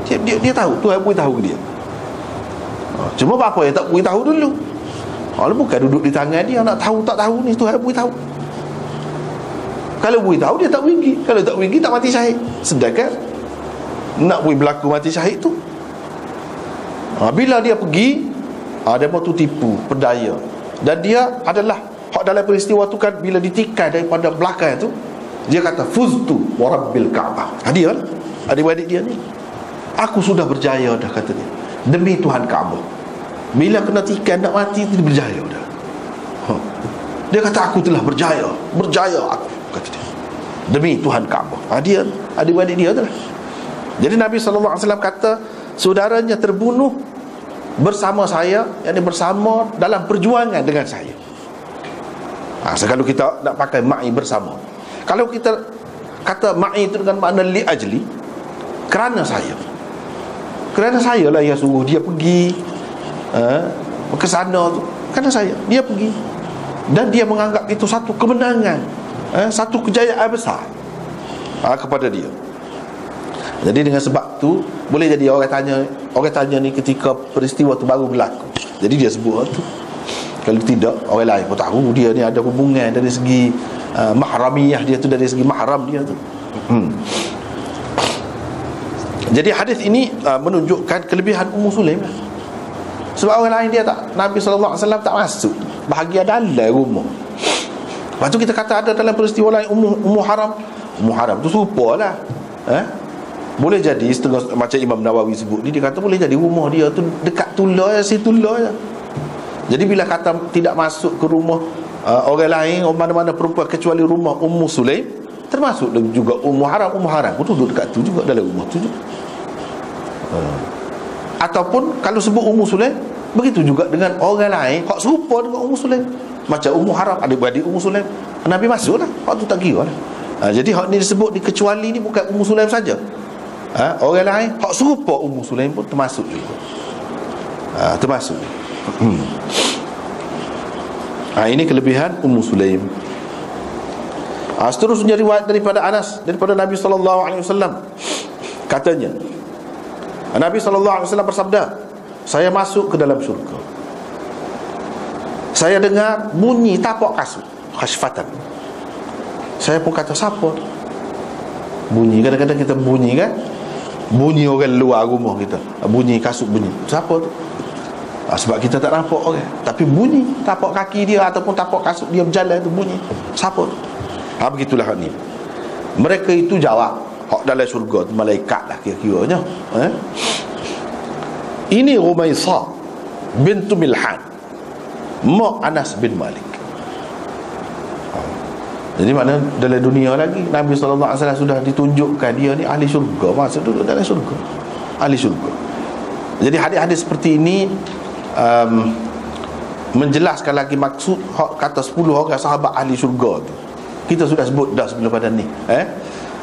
Dia tahu, Tuhan pun tahu dia. Cuma apa yang tak tahu dulu. Kalau bukan duduk di tangan dia, nak tahu tak tahu ni Tuhan pun tahu. Kalau boleh tahu dia tak pergi. Kalau tak pergi tak mati syahid. Sedangkan nak boleh berlaku mati syahid tu, bila dia pergi, dia pun tu tipu, perdaya. Dan dia adalah dalam peristiwa tu kan, bila ditikai daripada belakang tu, dia kata fuztu wa rabbil Ka'bah. Dia adik-adik dia ni, aku sudah berjaya dah, kata dia, demi Tuhan Ka'bah. Bila kena tikai nak mati, dia berjaya dah. Dia kata aku telah berjaya aku, kata dia, demi Tuhan Ka'bah. Dia adik-adik dia tu lah. Jadi Nabi SAW kata saudaranya terbunuh bersama saya, yakni bersama dalam perjuangan dengan saya. Kalau kita nak pakai ma'i bersama, kalau kita kata ma'i itu dengan makna li ajli, kerana saya lah yang suruh dia pergi ke sana tu, kerana saya dia pergi, dan dia menganggap itu satu kemenangan, satu kejayaan besar kepada dia. Jadi dengan sebab tu boleh jadi orang tanya ni ketika peristiwa tu baru berlaku, jadi dia sebut tu. Kalau tidak, orang lain pun tahu dia ni ada hubungan dari segi mahramiyah dia tu, dari segi mahram dia tu. Jadi hadis ini menunjukkan kelebihan Ummu Sulaim lah. Sebab orang lain dia tak, Nabi SAW tak masuk bahagian dalam rumah. Lepas tu kita kata ada dalam peristiwa lain Ummu Haram tu serupa lah. Boleh jadi setengah, macam Imam Nawawi sebut ni, dia kata boleh jadi rumah dia tu dekat Tula, situlah. Jadi bila kata tidak masuk ke rumah orang lain, mana-mana perempuan kecuali rumah Ummu Sulaim, termasuk juga Ummu Haram pun duduk dekat tu juga, dalam rumah tu juga. Ataupun kalau sebut Ummu Sulaim, begitu juga dengan orang lain hak serupa dengan Ummu Sulaim, macam Ummu Haram, adik-beradik Ummu Sulaim, Nabi masuk lah, hak tu tak kira lah. Jadi hak ni disebut dikecuali ni bukan Ummu Sulaim saja, orang lain hak serupa Ummu Sulaim pun termasuk juga. Termasuk. Ini kelebihan Ummu Sulaim. Seterusnya riwayat daripada Anas, daripada Nabi SAW, katanya Nabi SAW bersabda, saya masuk ke dalam syurga, saya dengar bunyi tapak kasut, khashfatan. Saya pun kata, siapa bunyi? Kadang-kadang kita bunyi kan, bunyi orang luar rumah kita, bunyi kasut, bunyi siapa tu? Sebab kita tak nampak orang, tapi bunyi tapak kaki dia ataupun tapak kasut dia berjalan tu, bunyi siapa tu? Begitulah hak ni. Mereka itu jawab, hak dalam syurga tu malaikat lah kira-kiranya. Ini Rumaisah bintu Milhan, mak Anas bin Malik. Jadi mana dalam dunia lagi Nabi SAW sudah ditunjukkan dia ni ahli syurga, masa duduk dalam syurga, ahli syurga. Jadi hadis-hadis seperti ini menjelaskan lagi maksud kata 10 orang sahabat ahli syurga tu. Kita sudah sebut dah sebelum pada ni,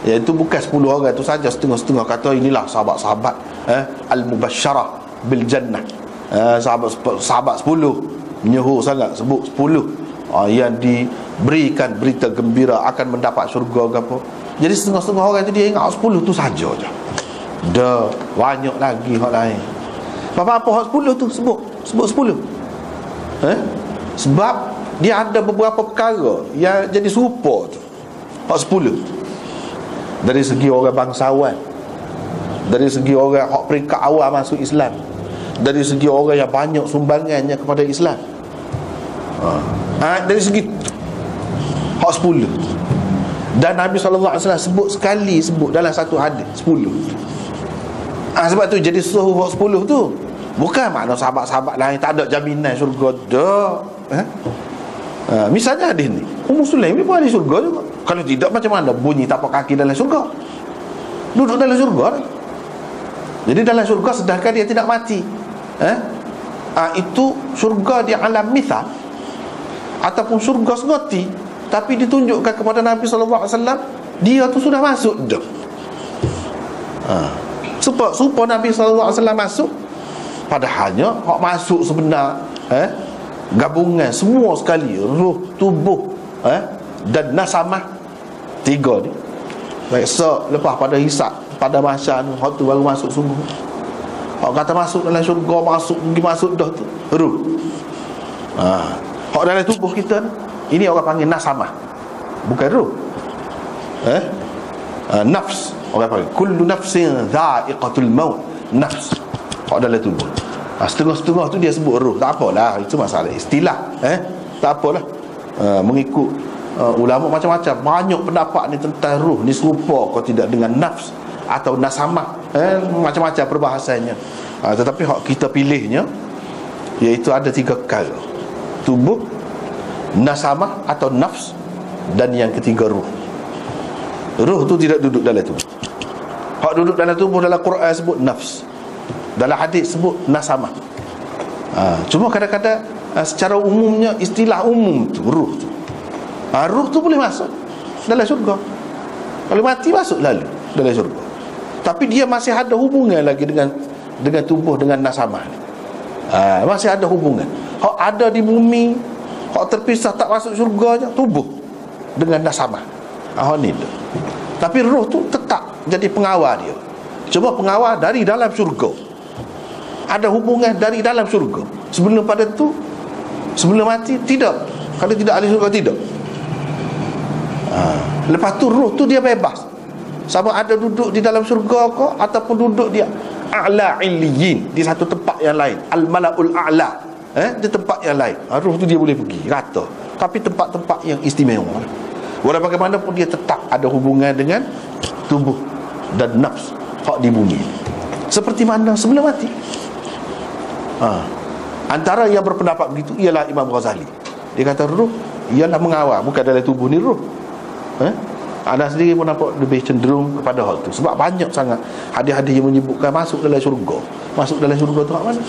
iaitu bukan 10 orang tu saja, setengah-setengah kata inilah sahabat-sahabat al-mubasyarah bil jannah, sahabat 10 menyuruh sangat sebut 10 yang diberikan berita gembira akan mendapat syurga ke apa. Jadi setengah-setengah orang tu dia ingat 10 tu saja je. Dah banyak lagi hak lain. Apa hak 10 tu sebut 10. Sebab dia ada beberapa perkara yang jadi serupa tu, hak 10. Dari segi orang bangsawan, dari segi orang hak peringkat awal masuk Islam, dari segi orang yang banyak sumbangannya kepada Islam, dari segi hak 10. Dan Nabi SAW sebut dalam satu hadis 10. Sebab tu jadi suhu hak 10 tu bukan makna sahabat-sahabat lain tak ada jaminan syurga dah. Misalnya hadis ni, Sulaim ni pun ada syurga juga. Kalau tidak, macam mana bunyi tapak kaki dalam syurga? Duduk dalam syurga. Jadi dalam syurga sedangkan dia tidak mati. Itu syurga di alam mithal ataupun syurga sengoti, tapi ditunjukkan kepada Nabi SAW, dia tu sudah masuk dah. Supaya Nabi SAW masuk, padahalnya hak masuk sebenar, gabungan semua sekali, ruh, tubuh, dan nasamah, 3 ni. Baik, lepas pada hisab, pada masa ni, hak tu baru masuk sungguh. Hak kata masuk dalam syurga, masuk dah tu ruh. Hak dalam tubuh kita ni, ini orang panggil nasamah, bukan ruh. Nafs, orang panggil kullu nafsin dha'iqatul maut. Nafs, hak dalam tubuh. Setengah-setengah tu dia sebut ruh. Tak apalah, itu masalah istilah. Tak apalah. Mengikut ulama macam-macam, banyak pendapat ni tentang ruh ni serupa kau tidak dengan nafs atau nasamah, macam-macam perbahasannya. Tetapi hak kita pilihnya iaitu ada 3 perkara: tubuh, nasamah atau nafs, dan yang ketiga ruh. Ruh tu tidak duduk dalam tubuh. Hak duduk dalam tubuh dalam Quran sebut nafs, dalam hadis sebut nasamah. Cuma kadang-kadang secara umumnya, istilah umum tu ruh tu. Ruh tu boleh masuk dalam syurga. Kalau mati masuk lalu dalam syurga, tapi dia masih ada hubungan lagi dengan tubuh, dengan nasamah ni. Masih ada hubungan. Hak ada di bumi, hak terpisah tak masuk syurga je, tubuh dengan nasamah. Ni tu. Tapi roh tu tetap jadi pengawal dia. Cuba pengawal dari dalam syurga, ada hubungan dari dalam syurga. Sebelum pada tu, sebelum mati tidak. Kalau tidak ahli syurga tidak. Lepas tu roh tu dia bebas, sama ada duduk di dalam syurga ke ataupun duduk di a'la illiyin, di satu tempat yang lain, al-mala'ul a'la, di tempat yang lain. Roh tu dia boleh pergi rata, tapi tempat-tempat yang istimewa. Walau bagaimanapun dia tetap ada hubungan dengan tubuh dan nafs hak di bumi, seperti mana sebelum mati. Antara yang berpendapat begitu ialah Imam Ghazali. Dia kata roh ialah mengawal, bukan dalam tubuh ni roh. Anda sendiri pun nampak lebih cenderung kepada hal tu, sebab banyak sangat hadis-hadis yang menyebutkan masuk dalam syurga. Masuk dalam syurga tu hak mana?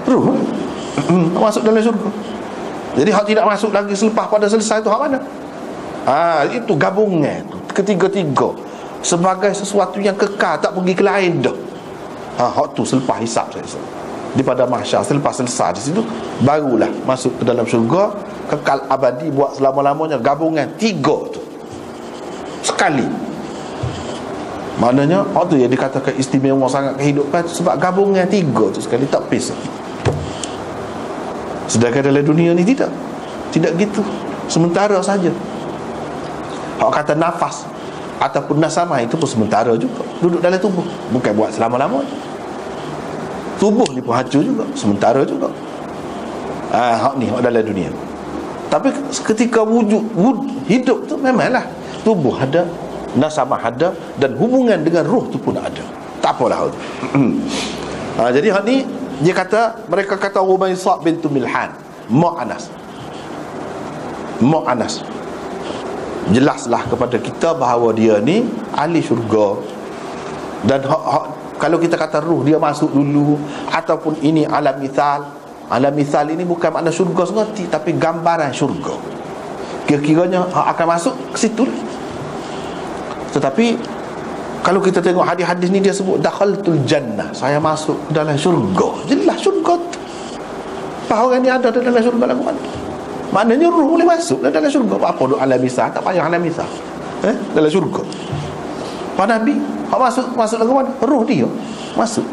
Roh masuk dalam syurga. Jadi hak tidak masuk lagi selepas pada selesai tu hak mana? Itu gabungan tu, ketiga-tiga sebagai sesuatu yang kekal, tak pergi ke lain dah. Hak tu selepas hisab saja, di pada mahsyar, selepas selesai di situ barulah masuk ke dalam syurga, kekal abadi buat selama-lamanya. Gabungan 3 tu sekali. Maknanya hak tu yang dikatakan istimewa sangat kehidupan, sebab gabungan 3 tu sekali, tak pisah. Sedangkan dalam dunia ni tidak gitu, sementara saja. Hak kata nafas ataupun nasamah itu pun sementara juga, duduk dalam tubuh, bukan buat selama-lamanya. Tubuh ni pun hancur juga, sementara juga. Hak ni hak dalam dunia. Tapi ketika wujud hidup tu, memanglah tubuh ada, nasamah ada, dan hubungan dengan roh tu pun ada. Tak apalah hal tu. Jadi hak ni dia kata, mereka kata Rumaysah bintu Milhan, Mak Anas jelaslah kepada kita bahawa dia ni ahli syurga. Dan kalau kita kata ruh dia masuk dulu, ataupun ini alam mithal. Alam mithal ini bukan makna syurga sengati, tapi gambaran syurga. Kira-kiranya akan masuk ke situ. Tetapi kalau kita tengok hadis-hadis ni, dia sebut dakhaltul jannah, saya masuk dalam syurga. Jelas syurga tu. Apa orang ni ada dalam syurga lagu mana? Maknanya ruh boleh masuk dalam syurga. Apa duk alam misal? Tak payah alam misal. Dalam syurga. Pak Nabi, masuk lagu mana? Ruh dia masuk.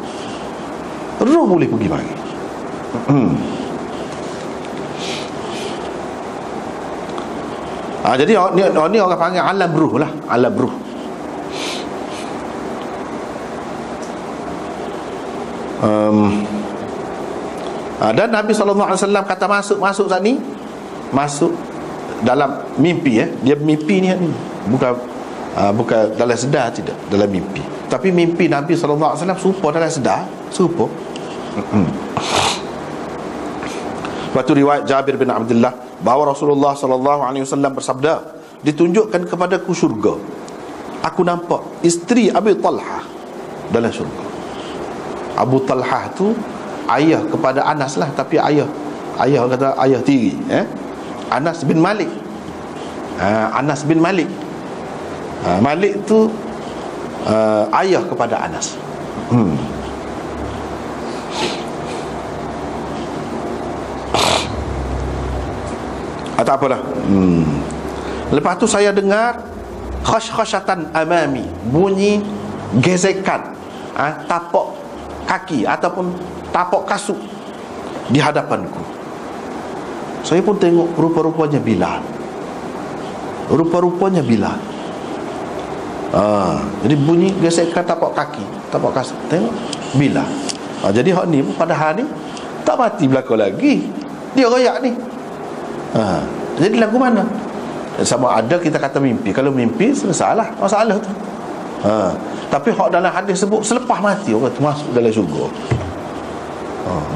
Ruh boleh pergi mari. Jadi ni orang panggil alam ruh lah, alam ruh. Dan Nabi SAW kata masuk saat ni, masuk dalam mimpi. Dia mimpi ni bukan dalam sedar, tidak dalam mimpi. Tapi mimpi Nabi SAW serupa dalam sedar, serupa. Lepas tu riwayat Jabir bin Abdullah bahawa Rasulullah SAW bersabda, ditunjukkan kepadaku syurga, aku nampak isteri Abu Talha dalam syurga. Abu Talha tu ayah kepada Anas lah, tapi ayah kata ayah tiri, Anas bin Malik. Anas bin Malik. Malik tu ayah kepada Anas. Tak apalah. Lepas tu saya dengar khash-khashatan amami, bunyi gesekan tapak kaki ataupun tapak kasut di hadapanku. Saya pun tengok rupa-rupanya Bilal. Rupa-rupanya Bilal. Jadi bunyi gesekan tapak kaki, tapak kasut, tengok Bilal. Jadi hak ni pada hari ni tak mati belakang lagi, dia royak ni. Jadi lagu mana? Sama ada kita kata mimpi. Kalau mimpi selesailah masalah tu. Tapi hak dalam hadis sebut selepas mati orang tu masuk dalam syurga.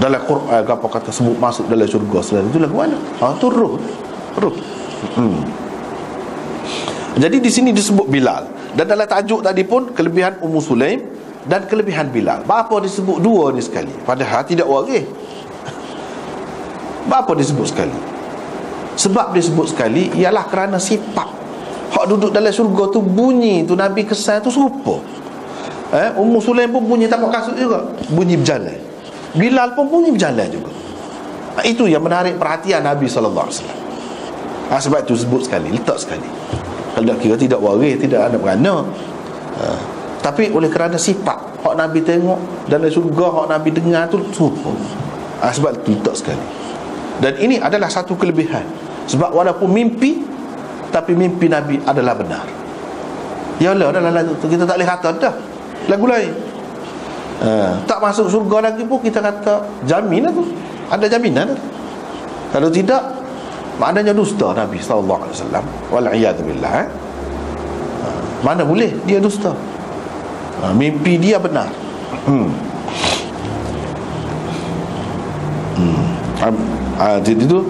Dalam Quran apa kata sebut masuk dalam syurga, selain itu lagu mana? Tu ruh. Jadi di sini disebut Bilal. Dan dalam tajuk tadi pun kelebihan Ummu Sulaim dan kelebihan Bilal. Apa disebut dua ni sekali? Padahal tidak waris. Apa disebut sekali? Sebab disebut sekali ialah kerana sifat hak duduk dalam syurga tu, bunyi tu Nabi kesan tu serupa. Ummu Sulaim pun bunyi tapak kasut juga, bunyi berjalan. Bilal pun bunyi berjalan juga. Itu yang menarik perhatian Nabi SAW. Sebab itu sebut sekali, letak sekali. Kalau tak kira tidak waris, tidak ada berana. Tapi oleh kerana sifat hak Nabi tengok dalam syurga, hak Nabi dengar tu serupa. Sebab itu letak sekali. Dan ini adalah satu kelebihan. Sebab walaupun mimpi, tapi mimpi Nabi adalah benar. Yalah, dalam lagu tu kita tak boleh kata dah lagu lain. Tak masuk surga lagi pun kita kata jamin tu. Ada jaminan tu. Kalau tidak, maknanya dusta Nabi SAW. Wal'iyadzubillah. Mana boleh dia dusta? Mimpi dia benar. Jadi tu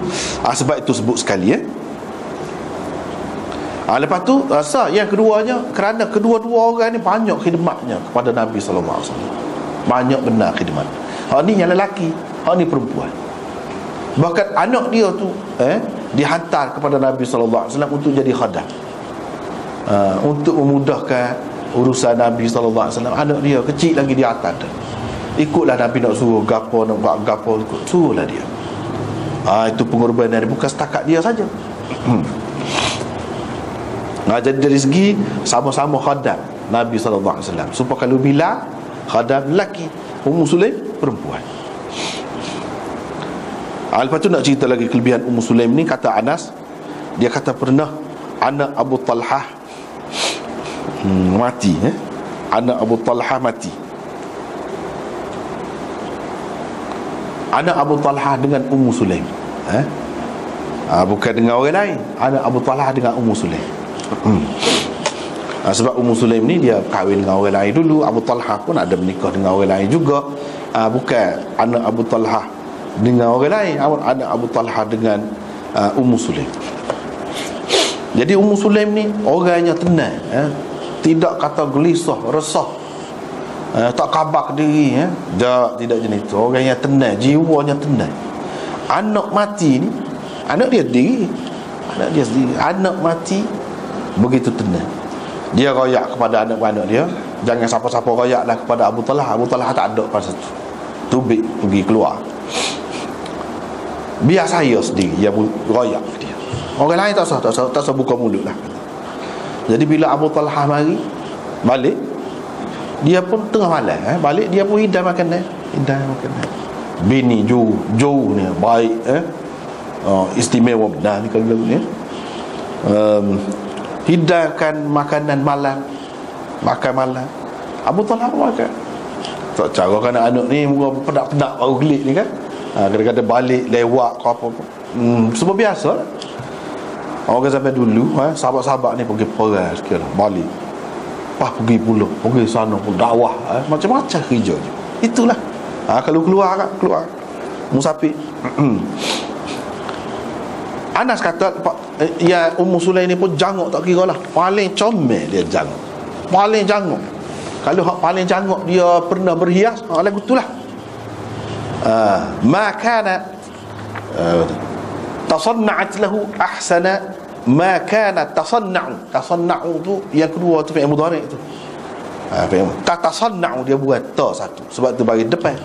sebab itu sebut sekali. Lepas tu yang keduanya, kerana kedua-dua orang ni banyak khidmatnya kepada Nabi SAW. Banyak benar khidmat. Hak ni yang lelaki, hak ni perempuan. Bahkan anak dia tu dihantar kepada Nabi SAW untuk jadi khadam, untuk memudahkan urusan Nabi SAW. Anak dia kecil lagi di atas dah. Ikutlah Nabi nak suruh gapo, nak buat gapo, suruhlah dia. Itu pengorbanan dia, bukan setakat dia saja. Jadi dari segi sama-sama khadam Nabi SAW. Supaya kalau Bilal khadam lelaki, Ummu Sulaim perempuan. Lepas tu nak cerita lagi kelebihan Ummu Sulaim ni. Kata Anas, dia kata pernah anak Abu Talha mati. Anak Abu Talha mati. Anak Abu Talha dengan Ummu Sulaim. Bukan dengan orang lain. Anak Abu Talha dengan Ummu Sulaim. Sebab Ummu Sulaim ni dia kahwin dengan orang lain dulu. Abu Talha pun ada menikah dengan orang lain juga. Bukan anak Abu Talha dengan orang lain, anak Abu Talha dengan Ummu Sulaim. Jadi Ummu Sulaim ni orangnya tenang, tidak kata gelisah, resah, tak kabak diri, tidak jenis itu. Orangnya tenang, jiwanya tenang. Anak mati ni, anak dia sendiri, anak mati begitu tenang. Dia royak kepada anak-anak dia, jangan siapa-siapa royaklah kepada Abu Talha. Abu Talha tak ada pasal tu, tubik pergi keluar. Biar saya sendiri yang royak dia. Orang lain tak usah buka mulut lah. Jadi bila Abu Talha mari balik, dia pun tengah malam balik, dia pun hidang makanan. Bini jauh ni baik, istimewa benar ni kalau ni. Hidangkan makanan malam, makan malam. Abu Talha pun makan. Tak cara kan anak ni muka penat-penat baru gelik ni kan. Kadang-kadang balik lewat ke apa-apa. Semua biasa lah. Orang sampai dulu sahabat-sahabat ni pergi perang sikit lah, balik. Pergi pula, pergi sana pun dakwah, macam-macam kerja je. Itulah. Kalau keluar musafir. Anas kata ya Ummu Sulaim ni pun janguk tak kira lah. Paling comel dia janguk. Paling janguk. Kalau hak paling janguk dia pernah berhias, lagu itulah. Ma kana tasanna'at lahu ahsana ma kana tasanna'u tu yang kedua tu fi'il mudhari' tu. Tasanna'u dia buat ta satu, sebab tu bagi depan.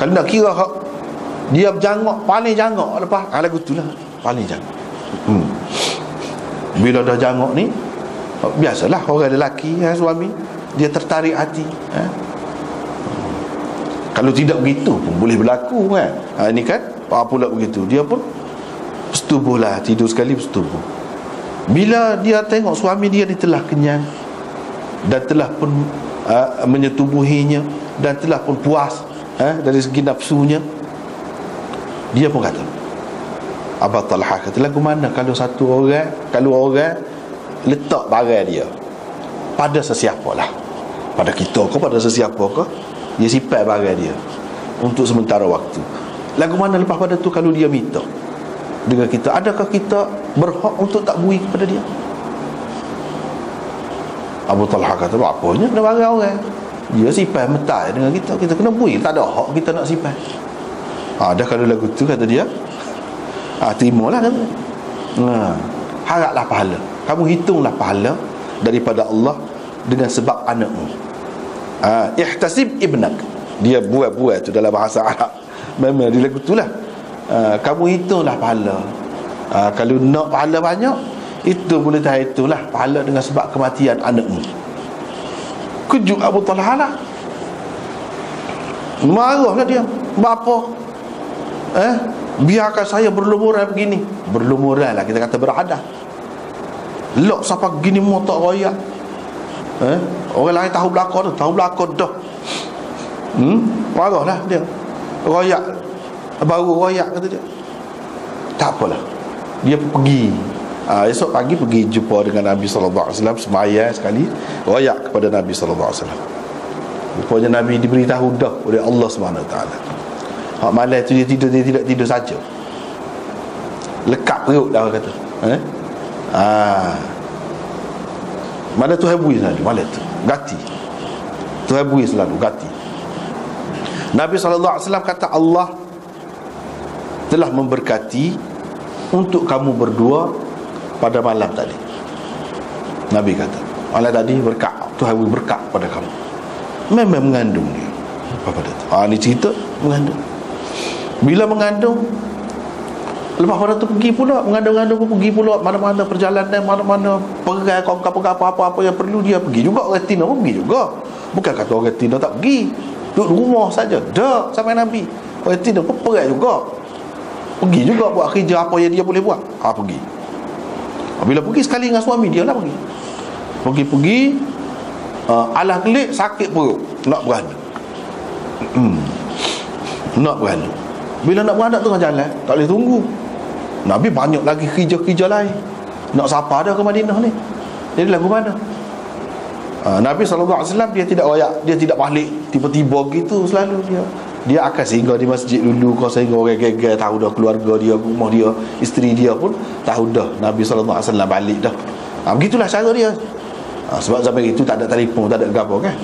Kalau nak kira hak dia berjanguk, paling janguk lepas lagu itulah paling janguk. Bila dah janguk ni, biasalah orang lelaki, suami dia tertarik hati. Kalau tidak begitu pun boleh berlaku kan. Ini kan apa pula begitu, dia pun bersetubuhlah, tidur sekali bersetubuh. Bila dia tengok suami dia ni telah kenyang dan telah pun menyetubuhinya dan telah pun puas dari segi nafsunya, dia pun kata, Abu Talha kata, lagu mana kalau orang letak barang dia pada sesiapa lah, pada kita ke pada sesiapa ke, dia simpan barang dia untuk sementara waktu. Lagu mana lepas pada tu kalau dia minta dengan kita, adakah kita berhak untuk tak bui kepada dia? Abu Talha kata, apanya kena barang orang, dia simpan mentai dengan kita, kita kena bui, tak ada hak kita nak simpan. Dah kalau lagu tu kata dia, terimalah kata. Haraplah pahala, kamu hitunglah pahala daripada Allah dengan sebab anakmu. Ihtasib ibnak, dia buat tu dalam bahasa Arab. Memang di lagu itulah. Kamu hitunglah pahala. Kalau nak pahala banyak, itu boleh tahu itulah pahala dengan sebab kematian anakmu. Kejut Abu Talha lah, marahlah dia. Bapa biarkan saya berlumuran begini. Berlumuran lah, kita kata beradah. Lok sampai gini mau tak royak. Orang lain tahu belakang dah. Marahlah dia. Royak, baru royak kata dia. Tak apalah, dia pergi. Esok pagi pergi jumpa dengan Nabi SAW, sembahyang sekali, royak kepada Nabi SAW. Rupanya Nabi diberitahu dah oleh Allah SWT. Hak malam tu dia tidak tidur saja, lekat perut dah orang kata. Malam tu habui selalu, malam tu gati, tu habui selalu gati. Nabi SAW kata, Allah telah memberkati untuk kamu berdua pada malam tadi. Nabi kata, malam tadi berkat, Tuhan beri berkat pada kamu. Memang mengandung dia apa pada tu. Ni cerita mengandung. Bila mengandung, lepas pada tu pergi pula, mengandung-mengandung pun pergi pula mana-mana perjalanan, mana-mana perai, apa-apa yang perlu dia pergi juga. Orang Tina pun pergi juga. Bukan kata orang Tina tak pergi, duduk rumah saja. Dah sampai Nabi, orang Tina pun perai juga, pergi juga buat kerja apa yang dia boleh buat. Pergi. Bila pergi sekali dengan suami dia lah pergi alah kelik, sakit perut, nak beranak. Nak beranak. Bila nak beranak tengah jalan, tak boleh tunggu. Nabi banyak lagi kerja-kerja lain, nak sapa dah ke Madinah ni. Jadi lagu mana? Nabi SAW dia tidak royak, dia tidak balik tiba-tiba gitu. Selalu dia akan singgah di masjid dulu, kau sehingga orang gegar tahu dah, keluarga dia, rumah dia, isteri dia pun tahu dah Nabi SAW balik dah. Begitulah cara dia. Sebab zaman itu tak ada telefon, tak ada apa kan.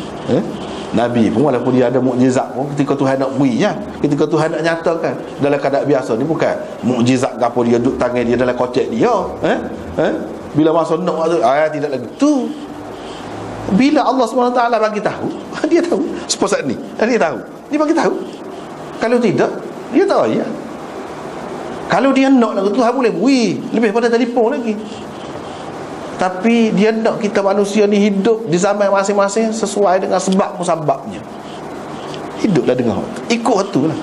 Nabi pun walaupun dia ada mukjizat pun, ketika Tuhan nak berinya, ketika Tuhan nak nyatakan dalam keadaan biasa ni, bukan mukjizat apa dia duduk tangan dia dalam kocek dia. Bila masa nak tidak lagi tu. Bila Allah SWT bagi tahu, dia tahu. Seperti ni, dia tahu. Dia bagi tahu. Kalau tidak, dia tahu ya. Kalau dia nak lagu Tuhan boleh beri lebih pada telefon lagi. Tapi dia nak kita manusia ni hidup di zaman masing-masing sesuai dengan sebab musababnya. Hiduplah dengan ikut tu lah.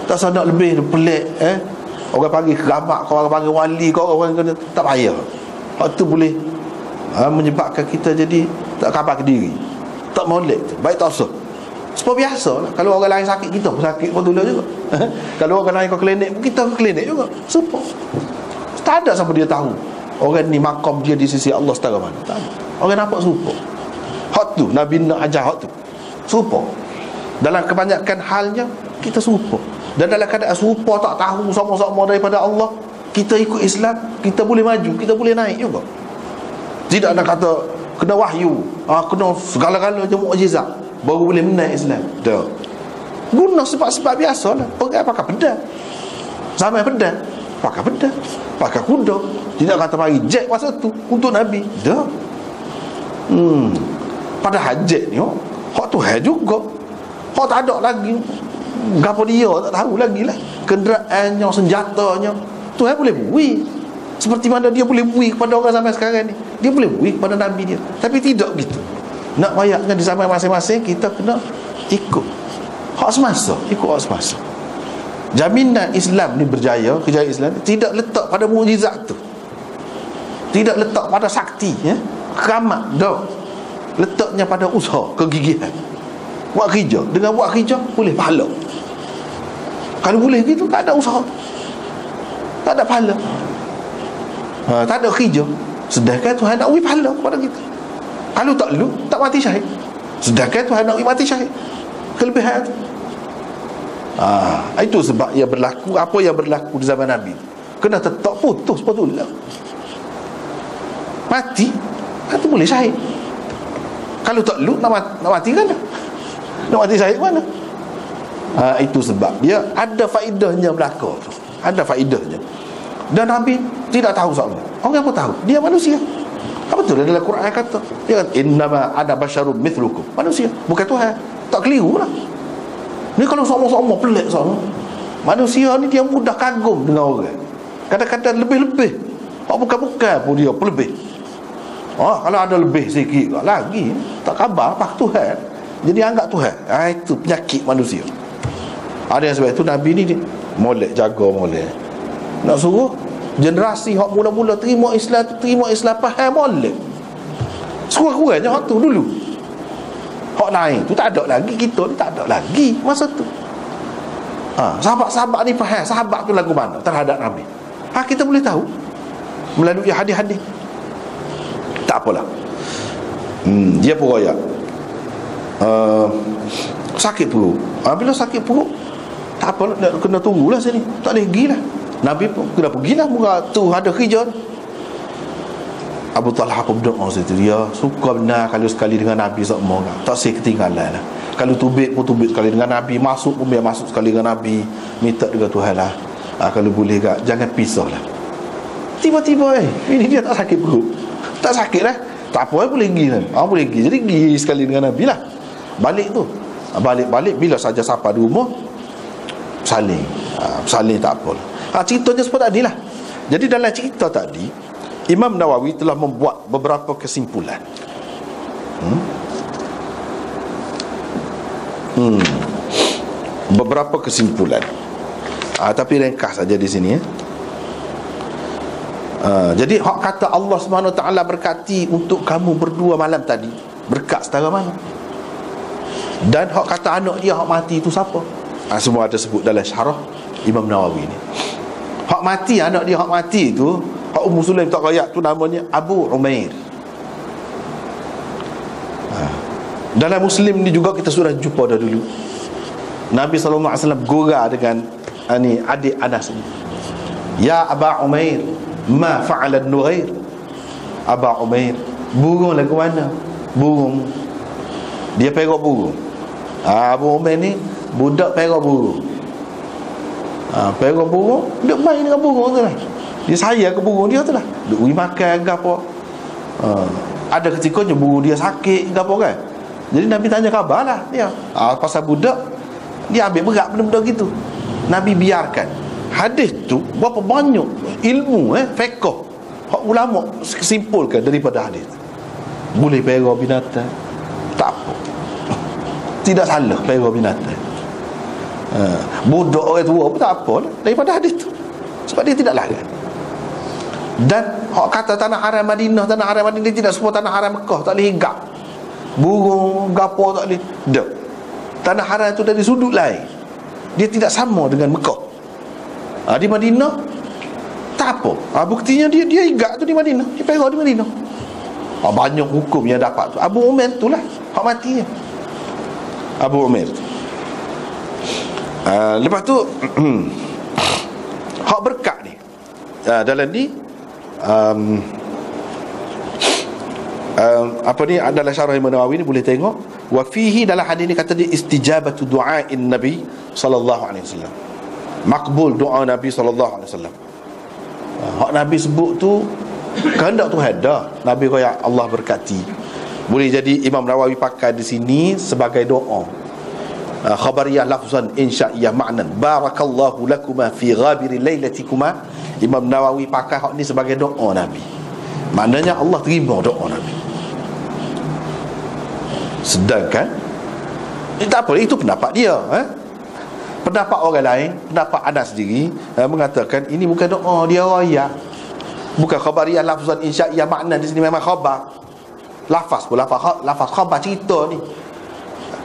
Tak usah nak lebih pelik. Orang panggil keramat, orang panggil wali, orang tak payah. Hak tu boleh menyebabkan kita jadi tak kabar ke diri. Tak molek tu, baik tak usah. Sebab biasa lah. Kalau orang lain sakit, kita pun sakit pun tolong juga. Kalau orang lain ke klinik pun, kita ke klinik juga. Supaya tak ada sampai dia tahu orang ni makam dia di sisi Allah setara mana. Tak ada. Orang nampak serupa. Hak tu Nabi nak ajar hak tu serupa. Dalam kebanyakan halnya kita serupa. Dan dalam keadaan serupa tak tahu sama-sama daripada Allah, kita ikut Islam, kita boleh maju, kita boleh naik juga. Tidak nak kata kena wahyu, kena segala-galanya mukjizat baru boleh menaik Islam. Tak. Guna sebab-sebab biasalah. Pakai pedang. Zaman pedang, pakai pedang, pakai kuda. Tidak kata mari jet masa tu untuk Nabi. Tak. Padahal jet ni hak Tuhan juga. Hak tak ada lagi. Gapo dia tak tahu lagi lah. Kenderaannya, senjatanya Tuhan boleh beri. Seperti mana dia boleh beri kepada orang zaman sekarang ni, dia boleh beri kepada Nabi dia. Tapi tidak begitu. Nak wayaknya di zaman masing-masing, kita kena ikut hak semasa, ikut hak semasa. Jaminan Islam ni berjaya, kejayaan Islam tidak letak pada mukjizat tu, tidak letak pada sakti, keramat, dah. Letaknya pada usaha, kegigihan. Buat kerja, dengan buat kerja boleh pahala. Kalau boleh gitu, tak ada usaha, tak ada pahala, tak ada kerja. Sedangkan Tuhan nak beri pahala kepada kita. Kalau tak lu, tak mati syahid. Sedangkan Tuhan nak beri mati syahid. Kelebihan tu. Itu sebab yang berlaku, apa yang berlaku di zaman Nabi, kena tetap putus betul lah. Mati, itu boleh syahid. Kalau tak lu, nak mati kan? Nak mati syahid mana? Itu sebab dia ada faedahnya belaka tu. Ada faedahnya. Dan Nabi tidak tahu soal ni. Orang apa tahu? Dia manusia. Apa betul dalam Quran kata? Dia kata innama ana basyarum mithlukum. Manusia, bukan Tuhan. Tak keliru lah. Ni kalau sama-sama pelik sama. Manusia ni dia mudah kagum dengan orang. Kadang-kadang lebih-lebih. Bukan-bukan pun dia pelebih. Kalau ada lebih sikit lagi, tak khabar apa Tuhan. Jadi anggap Tuhan. Itu penyakit manusia. Ada yang sebab itu Nabi ni molek, jaga molek. Nak suruh generasi hak mula-mula terima Islam faham molek. Sekurang-kurangnya hak tu dulu. Hak lain tu tak ada lagi, kita ni tak ada lagi masa tu. Sahabat-sahabat ni faham sahabat tu lagu mana terhadap Nabi. Kita boleh tahu melalui hadis-hadis. Tak apalah. Dia pun royak. Sakit perut. Bila sakit perut, tak apa, kena tunggulah sini. Tak boleh pergi lah. Nabi pun kena pergilah, mula tu ada kerja. Abu Talha pun berdoa situ. Dia suka benar kalau sekali dengan Nabi semua. Tak say ketinggalan lah. Kalau tubik pun tubik sekali dengan Nabi, masuk pun biar masuk sekali dengan Nabi. Minta dengan Tuhan lah. Kalau boleh tak, jangan pisah lah. Tiba-tiba ini dia tak sakit perut. Tak sakit lah. Tak apa, boleh pergi kan. Boleh pergi. Jadi pergi sekali dengan Nabi lah. Balik tu, balik-balik bila saja sampai di rumah, saling tak apa lah. Ceritanya seperti tadi lah. Jadi dalam cerita tadi, Imam Nawawi telah membuat beberapa kesimpulan. Beberapa kesimpulan. Tapi ringkas saja di sini. Jadi hak kata Allah SWT berkati untuk kamu berdua malam tadi, berkat setara mana? Dan hak kata anak dia hak mati itu siapa? Semua ada sebut dalam syarah Imam Nawawi ni. Hak mati, anak dia hak mati itu, hak Ummu Sulaim tak rakyat tu namanya Abu Umair. Dalam Muslim ni juga kita sudah jumpa dah dulu. Nabi SAW gurau dengan adik Anas ni. Ya Aba Umair, ma fa'ala Nughair. Aba Umair, burung lagu mana? Burung. Dia perak burung. Abu Umair ni budak perak burung. Perak burung, dia main dengan burung tu lah. Dia sayang ke burung dia tu lah. Dia beri makan ke apa. Ada ketikanya burung dia sakit ke apa kan. Jadi Nabi tanya khabar lah dia. Pasal budak, dia ambil berat benda-benda gitu. Nabi biarkan. Hadis tu berapa banyak ilmu fiqh hak ulama simpulkan daripada hadis. Boleh perak binatang, tak apa. Tidak salah perak binatang. Budak orang tua pun tak apa lah, daripada hadis tu. Sebab dia tidak larang. Dan hak kata tanah haram Madinah, tanah haram Madinah tidak semua tanah haram Mekah, tak boleh hinggap. burung gapo tak boleh. Dak. Tanah haram tu dari sudut lain. Dia tidak sama dengan Mekah. Di Madinah tak apa. Buktinya dia igak tu di Madinah, dia pegang di Madinah. Banyak hukum yang dapat tu. Abu Umair tu lah hak matinya. Abu Umair tu. Lepas tu hak berkat ni, dalam ni apa ni adalah syarah Imam Nawawi ni, boleh tengok. Wa fihi, dalam hadis ni kata dia istijabatu du'ain Nabi sallallahu alaihi wasallam, makbul doa Nabi sallallahu alaihi wasallam. Hak Nabi sebut tu kehendak Tuhan dah. Nabi kata Allah berkati. Boleh jadi Imam Nawawi pakai di sini sebagai doa. Khabariyah lafzan insya'iyah ma'nan barakallahu lakuma fi ghabiri lailatikuma. Imam Nawawi pakai hak ni sebagai doa Nabi. Maknanya Allah terima doa Nabi. Sedangkan tak apa, itu pendapat dia. Pendapat orang lain, pendapat Anas sendiri mengatakan ini bukan doa, dia royak. Bukan khabariyah lafzan insya'iyah ma'nan. Di sini memang khabar. Lafaz pun lafaz khabar cerita ni.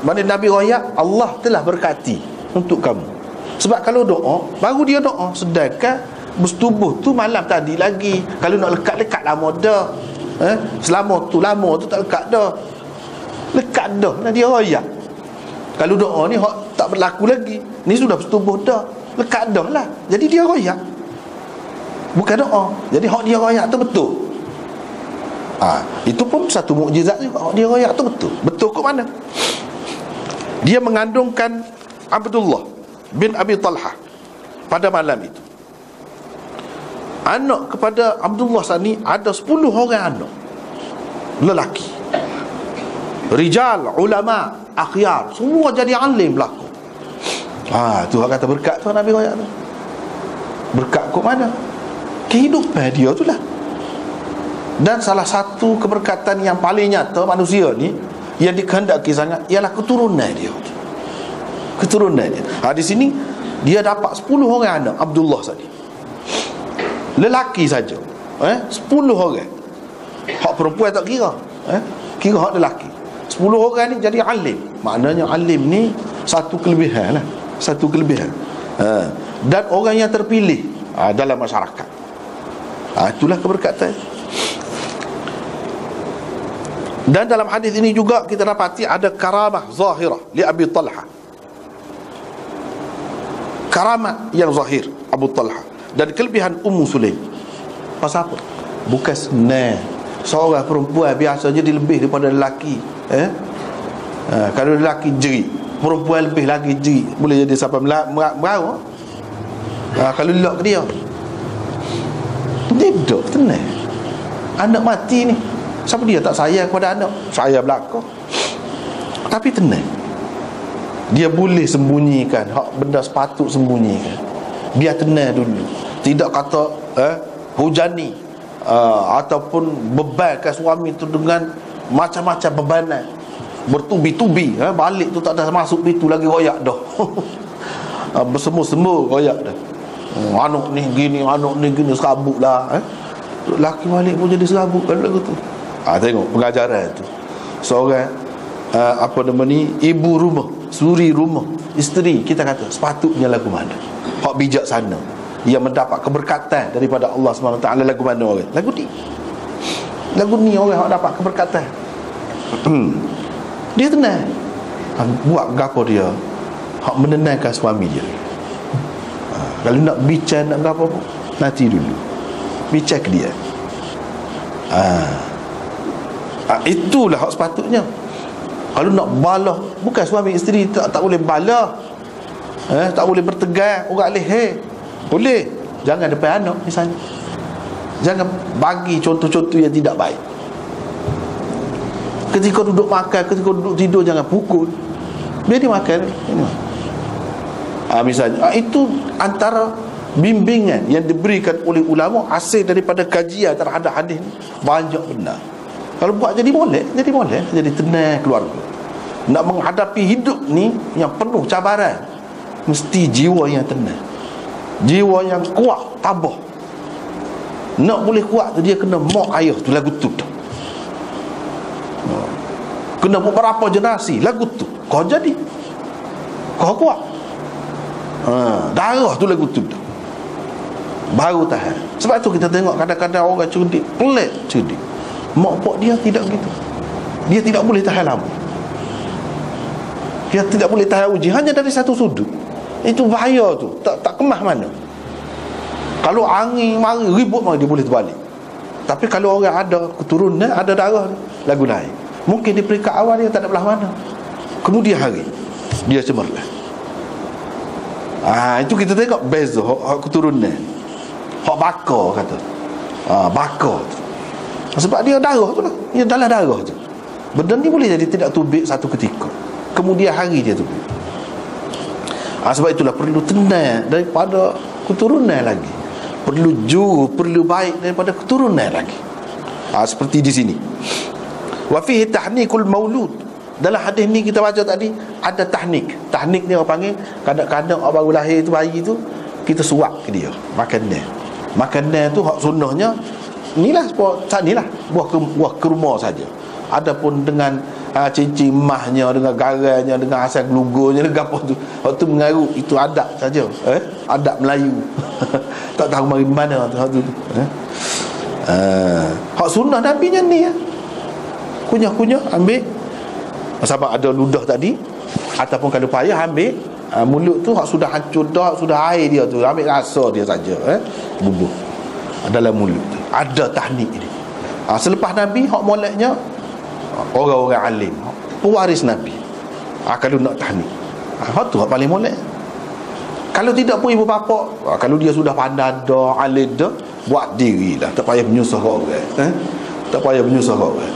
Mana Nabi royak Allah telah berkati untuk kamu. Sebab kalau doa, baru dia doa. Sedangkan bersetubuh tu malam tadi lagi. Kalau nak lekat lama dah. Selama tu lama tu tak lekat dah. Lekat dah, nah dia royak. Kalau doa ni tak berlaku lagi. Ni sudah bersetubuh dah, lekat dah lah. Jadi dia royak, bukan doa. Jadi hak dia royak tu betul. Itu pun satu mukjizat juga. Hak dia royak tu betul. Betul ke mana? Dia mengandungkan Abdullah bin Abi Talha pada malam itu. Anak kepada Abdullah sani ada 10 orang anak lelaki, rijal, ulama, akhyar, semua jadi alim berlaku. Tu kata berkat tu Nabi royak tu. Berkat ke mana? Kehidupan dia tu lah. Dan salah satu keberkatan yang paling nyata manusia ni yang dikehendaki sangat ialah keturunan dia. Keturunan dia. Di sini dia dapat 10 orang anak Abdullah tadi. Lelaki saja. 10 orang. Hak perempuan tak kira. Kira hak lelaki. 10 orang ni jadi alim. Maknanya alim ni satu kelebihan lah. Satu kelebihan. Dan orang yang terpilih dalam masyarakat. Itulah keberkatan. Dan dalam hadis ini juga kita dapati ada karamah zahirah li Abi Talha. Karamah yang zahir Abu Talha. Dan kelebihan Ummu Sulaim. Pasal apa? Bukan senang seorang perempuan biasanya dia lebih daripada lelaki. Kalau lelaki jerit, perempuan lebih lagi jerit, boleh jadi sampai merau. Kalau lock dia tidak tenang. Anak mati ni, siapa dia tak sayang kepada anak? Saya belaka. Tapi tenang. Dia boleh sembunyikan hak benda sepatut sembunyikan. Biar tenang dulu. Tidak kata hujani ataupun bebankan suami tu dengan macam-macam bebanan, bertubi-tubi. Balik tu tak ada masuk pintu lagi royak dah. Bersemu-semu royak dah. Anak ni gini, anak ni gini, serabut lah. Laki balik pun jadi serabut kan lagu tu. Tengok pengajaran tu. Seorang apa nama ni, ibu rumah, suri rumah, isteri, kita kata sepatutnya lagu mana? Hak bijaksana yang mendapat keberkatan daripada Allah SWT. Lagu mana orang? Lagu ni. Lagu ni orang hak dapat keberkatan. Dia tenang. Buat gapo dia? Hak menenangkan suami dia. Kalau nak bincang, nak gapo pun, nanti dulu bincang ke dia. Itulah hak sepatutnya. Kalau nak balah, bukan suami isteri tak boleh balah, tak boleh bertegang orang leher. Boleh, jangan depan anak misalnya. Jangan bagi contoh-contoh yang tidak baik. Ketika duduk makan, ketika duduk tidur, jangan pukul. Biar dia makan. Misalnya itu antara bimbingan yang diberikan oleh ulama hasil daripada kajian terhadap hadis ni. Banyak benar. Kalau buat jadi boleh, jadi tenang keluarga. Nak menghadapi hidup ni yang penuh cabaran, mesti jiwa yang tenang, jiwa yang kuat, tabah. Nak boleh kuat tu dia kena mak ayah tu lagu tu. kena beberapa generasi lagu tu kau jadi kau kuat. Darah tu lagu tu baru tahan. Sebab tu kita tengok kadang-kadang orang cerdik, pelik cerdik, mak pak dia tidak begitu. Dia tidak boleh tahan lama, dia tidak boleh tahan uji hanya dari satu sudut. Itu bahaya tu, tak kemah mana. Kalau angin mari ribut mari dia boleh terbalik. Tapi kalau orang ada keturunan, ada darah, lagu lain. Mungkin di peringkat awal dia tak ada belah mana, kemudian hari dia cemerlang. Itu kita tengok beza hak keturunan, hak bakar kata. Bakar tu. Sebab dia darah tu lah, dia dalam darah tu. Benda ni boleh jadi tidak tubik satu ketika, kemudian hari dia tubik. Sebab itulah perlu tenang daripada keturunan lagi, perlu juru, perlu baik daripada keturunan lagi. Seperti di sini, wa fihi tahnikul maulud. Dalam hadis ni kita baca tadi ada tahnik. Tahnik ni orang panggil, kadang-kadang orang baru lahir tu, bayi tu, kita suap ke dia makanan tu hak sunnahnya inilah, inilah buah kurma saja. Adapun dengan cincin emasnya, dengan garanya, dengan asal gelugonya, dengan apa tu, waktu mengaruh, itu adab saja, adab Melayu. Tak tahu mari mana tu hak sunnah Nabi nya ni, kunyah-kunyah ambil, sebab ada ludah tadi, ataupun kalau payah ambil mulut tu hak sudah hancur dah, sudah air dia tu, ambil rasa dia saja, bubuh dalam mulut tu. Ada tahnik ni. Selepas Nabi hak moleknya orang-orang alim, pewaris Nabi. Kalau nak tahnik, hak tu hak paling molek. Kalau tidak pun ibu bapa, kalau dia sudah pandai dah, alim dah, buat diri lah, tak payah menyusah orang, tak payah menyusah orang.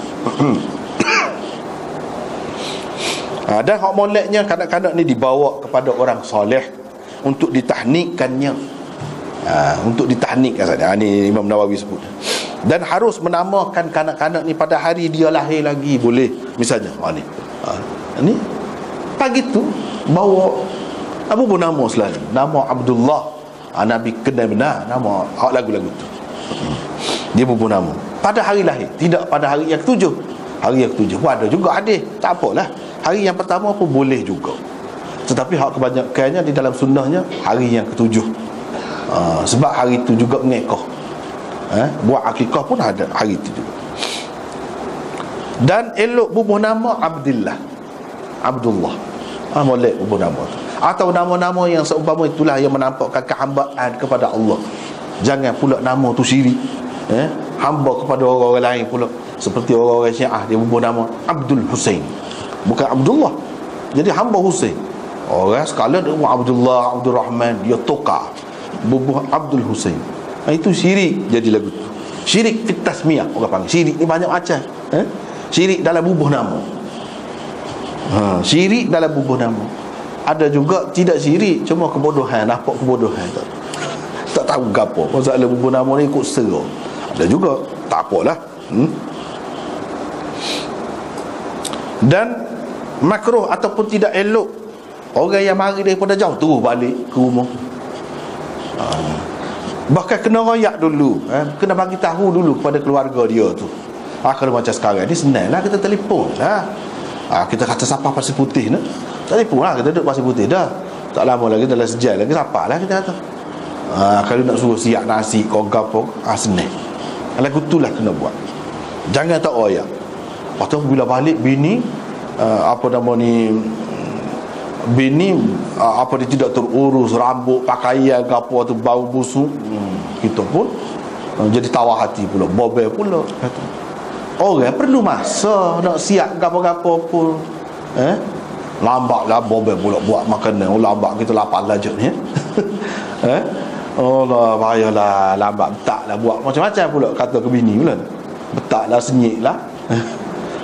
Dan hak moleknya kadang-kadang ni dibawa kepada orang soleh untuk ditahnikkannya, untuk ditahnikkan saja. Ni Imam Nawawi sebut. Dan harus menamakan kanak-kanak ni pada hari dia lahir lagi, boleh. Misalnya ni pagi tu bawa apa pun nama selalu, nama Abdullah. Nabi kenal benar nama lagu-lagu tu. Dia pun nama pada hari lahir, tidak pada hari yang ketujuh. Hari yang ketujuh pun ada juga hadis, tak apalah. Hari yang pertama pun boleh juga. Tetapi hak kebanyakannya di dalam sunnahnya hari yang ketujuh. Sebab hari itu juga mengekoh, buat akikah pun ada hari itu juga. Dan elok bubuh nama Abdullah, molek bubuh nama tu, atau nama-nama yang seumpama itulah yang menampakkan kehambaan kepada Allah. Jangan pula nama tu syirik, hamba kepada orang-orang lain pula. Seperti orang-orang Syiah, dia bubuh nama Abdul Husain, bukan Abdullah, jadi hamba Husain. Orang sekala dia Abdullah, Abdul Rahman, dia tukar bubuh Abdul Husain. Itu syirik jadi lagu tu. Syirik fit tasmiyah orang panggil. Syirik ni banyak macam, syirik dalam bubuh nama. Syirik dalam bubuh nama. Ada juga tidak syirik, cuma kebodohan, nampak kebodohan, tak tahu gapo. Masalah bubuh nama ni ikut sera. Ada juga, tak apalah. Dan makruh ataupun tidak elok orang yang mari daripada jauh terus balik ke rumah. Bahkan kena royak dulu, kena bagi tahu dulu kepada keluarga dia tu. Kalau macam sekarang ni senang lah, kita telefon lah. Kita kata siapa pasir putih ni, telefon lah, kita duduk pasir putih dah. Tak lama lagi, dalam sejam lagi siapa lah kita kata. Kalau nak suruh siap nasi kau gapo, senang. Lagu tu lah kena buat. Jangan tak royak. Lepas tu bila balik bini, bini dia tidak terurus, rambut, pakaian ke apa tu bau busuk, kita pun jadi tawar hati pula, bobel pula. Orang perlu masa nak siap gapo-gapo pun, lambatlah bobel pula buat makanan. Lambat kita lapar lajak ni. Allah, bahayalah, lambat betaklah buat macam-macam pula kata ke bini pula. Betaklah, senyiklah,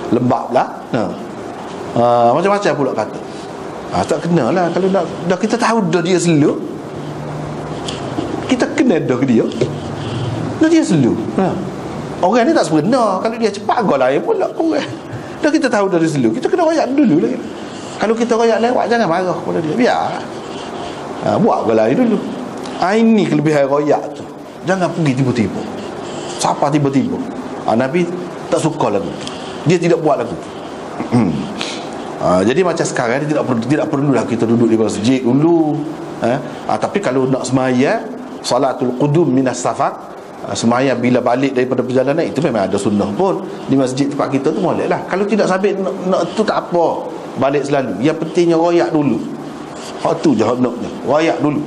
lembablah, macam-macam pula kata. Tak kenalah. Kalau dah kita tahu dah dia seluk, kita kena dah ke dia, dah dia seluk. Orang ni tak sebenar. Kalau dia cepat agak lain pula orang. Dah kita tahu dah dia seluk, kita kena royak dulu lagi. Kalau kita royak lewat, jangan marah kepada dia, biar buat agak lain dulu. Ini kelebihan royak tu. Jangan pergi tiba-tiba, siapa tiba-tiba. Nabi tak suka lagu tu, dia tidak buat lagu tu. Jadi macam sekarang ni tidak perlulah kita duduk di masjid dulu. Tapi kalau nak sembahyang salatul qudum minas safar, sembahyang bila balik daripada perjalanan, itu memang ada sunnah pun di masjid tempat kita tu boleh lah. Kalau tidak sampai nak tu tak apa, balik selalu. Yang pentingnya royak dulu. Hak tu je naknya, royak dulu.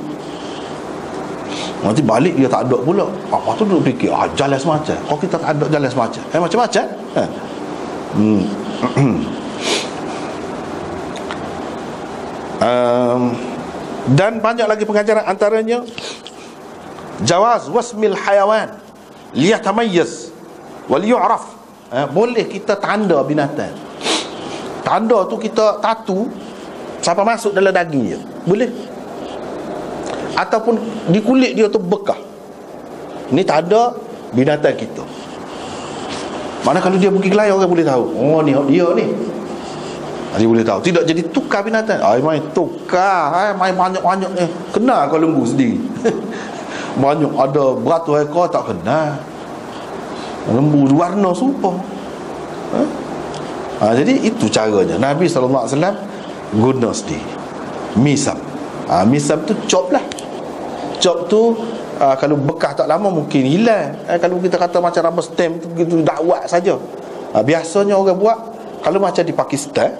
Nanti balik dia tak ada pula. Apa tu duduk fikir, jalan semacam. Kalau kita tak ada jalan semacam, macam-macam. Dan banyak lagi pengajaran, antaranya jawaz wasmil hayawan liyatamayyiz wal yu'raf. Boleh kita tanda binatang. Tanda tu kita tatu sampai masuk dalam daging dia, boleh. Ataupun di kulit dia tu bekah. Ini tanda binatang kita. Mana kalau dia pergi kelai, orang boleh tahu, oh ni dia ni. Dia boleh tahu. Tidak jadi tukar binatang. Main tukar, main banyak-banyak ni. Kenal kau lembu sendiri. Banyak ada beratus ekor tak kenal. Lembu warna serupa. Jadi itu caranya Nabi SAW guna sendiri misam. Misam tu chop lah. Chop tu kalau bekas tak lama mungkin hilang. Kalau kita kata macam rubber stamp tu, begitu dakwat saja. Biasanya orang buat, kalau macam di Pakistan,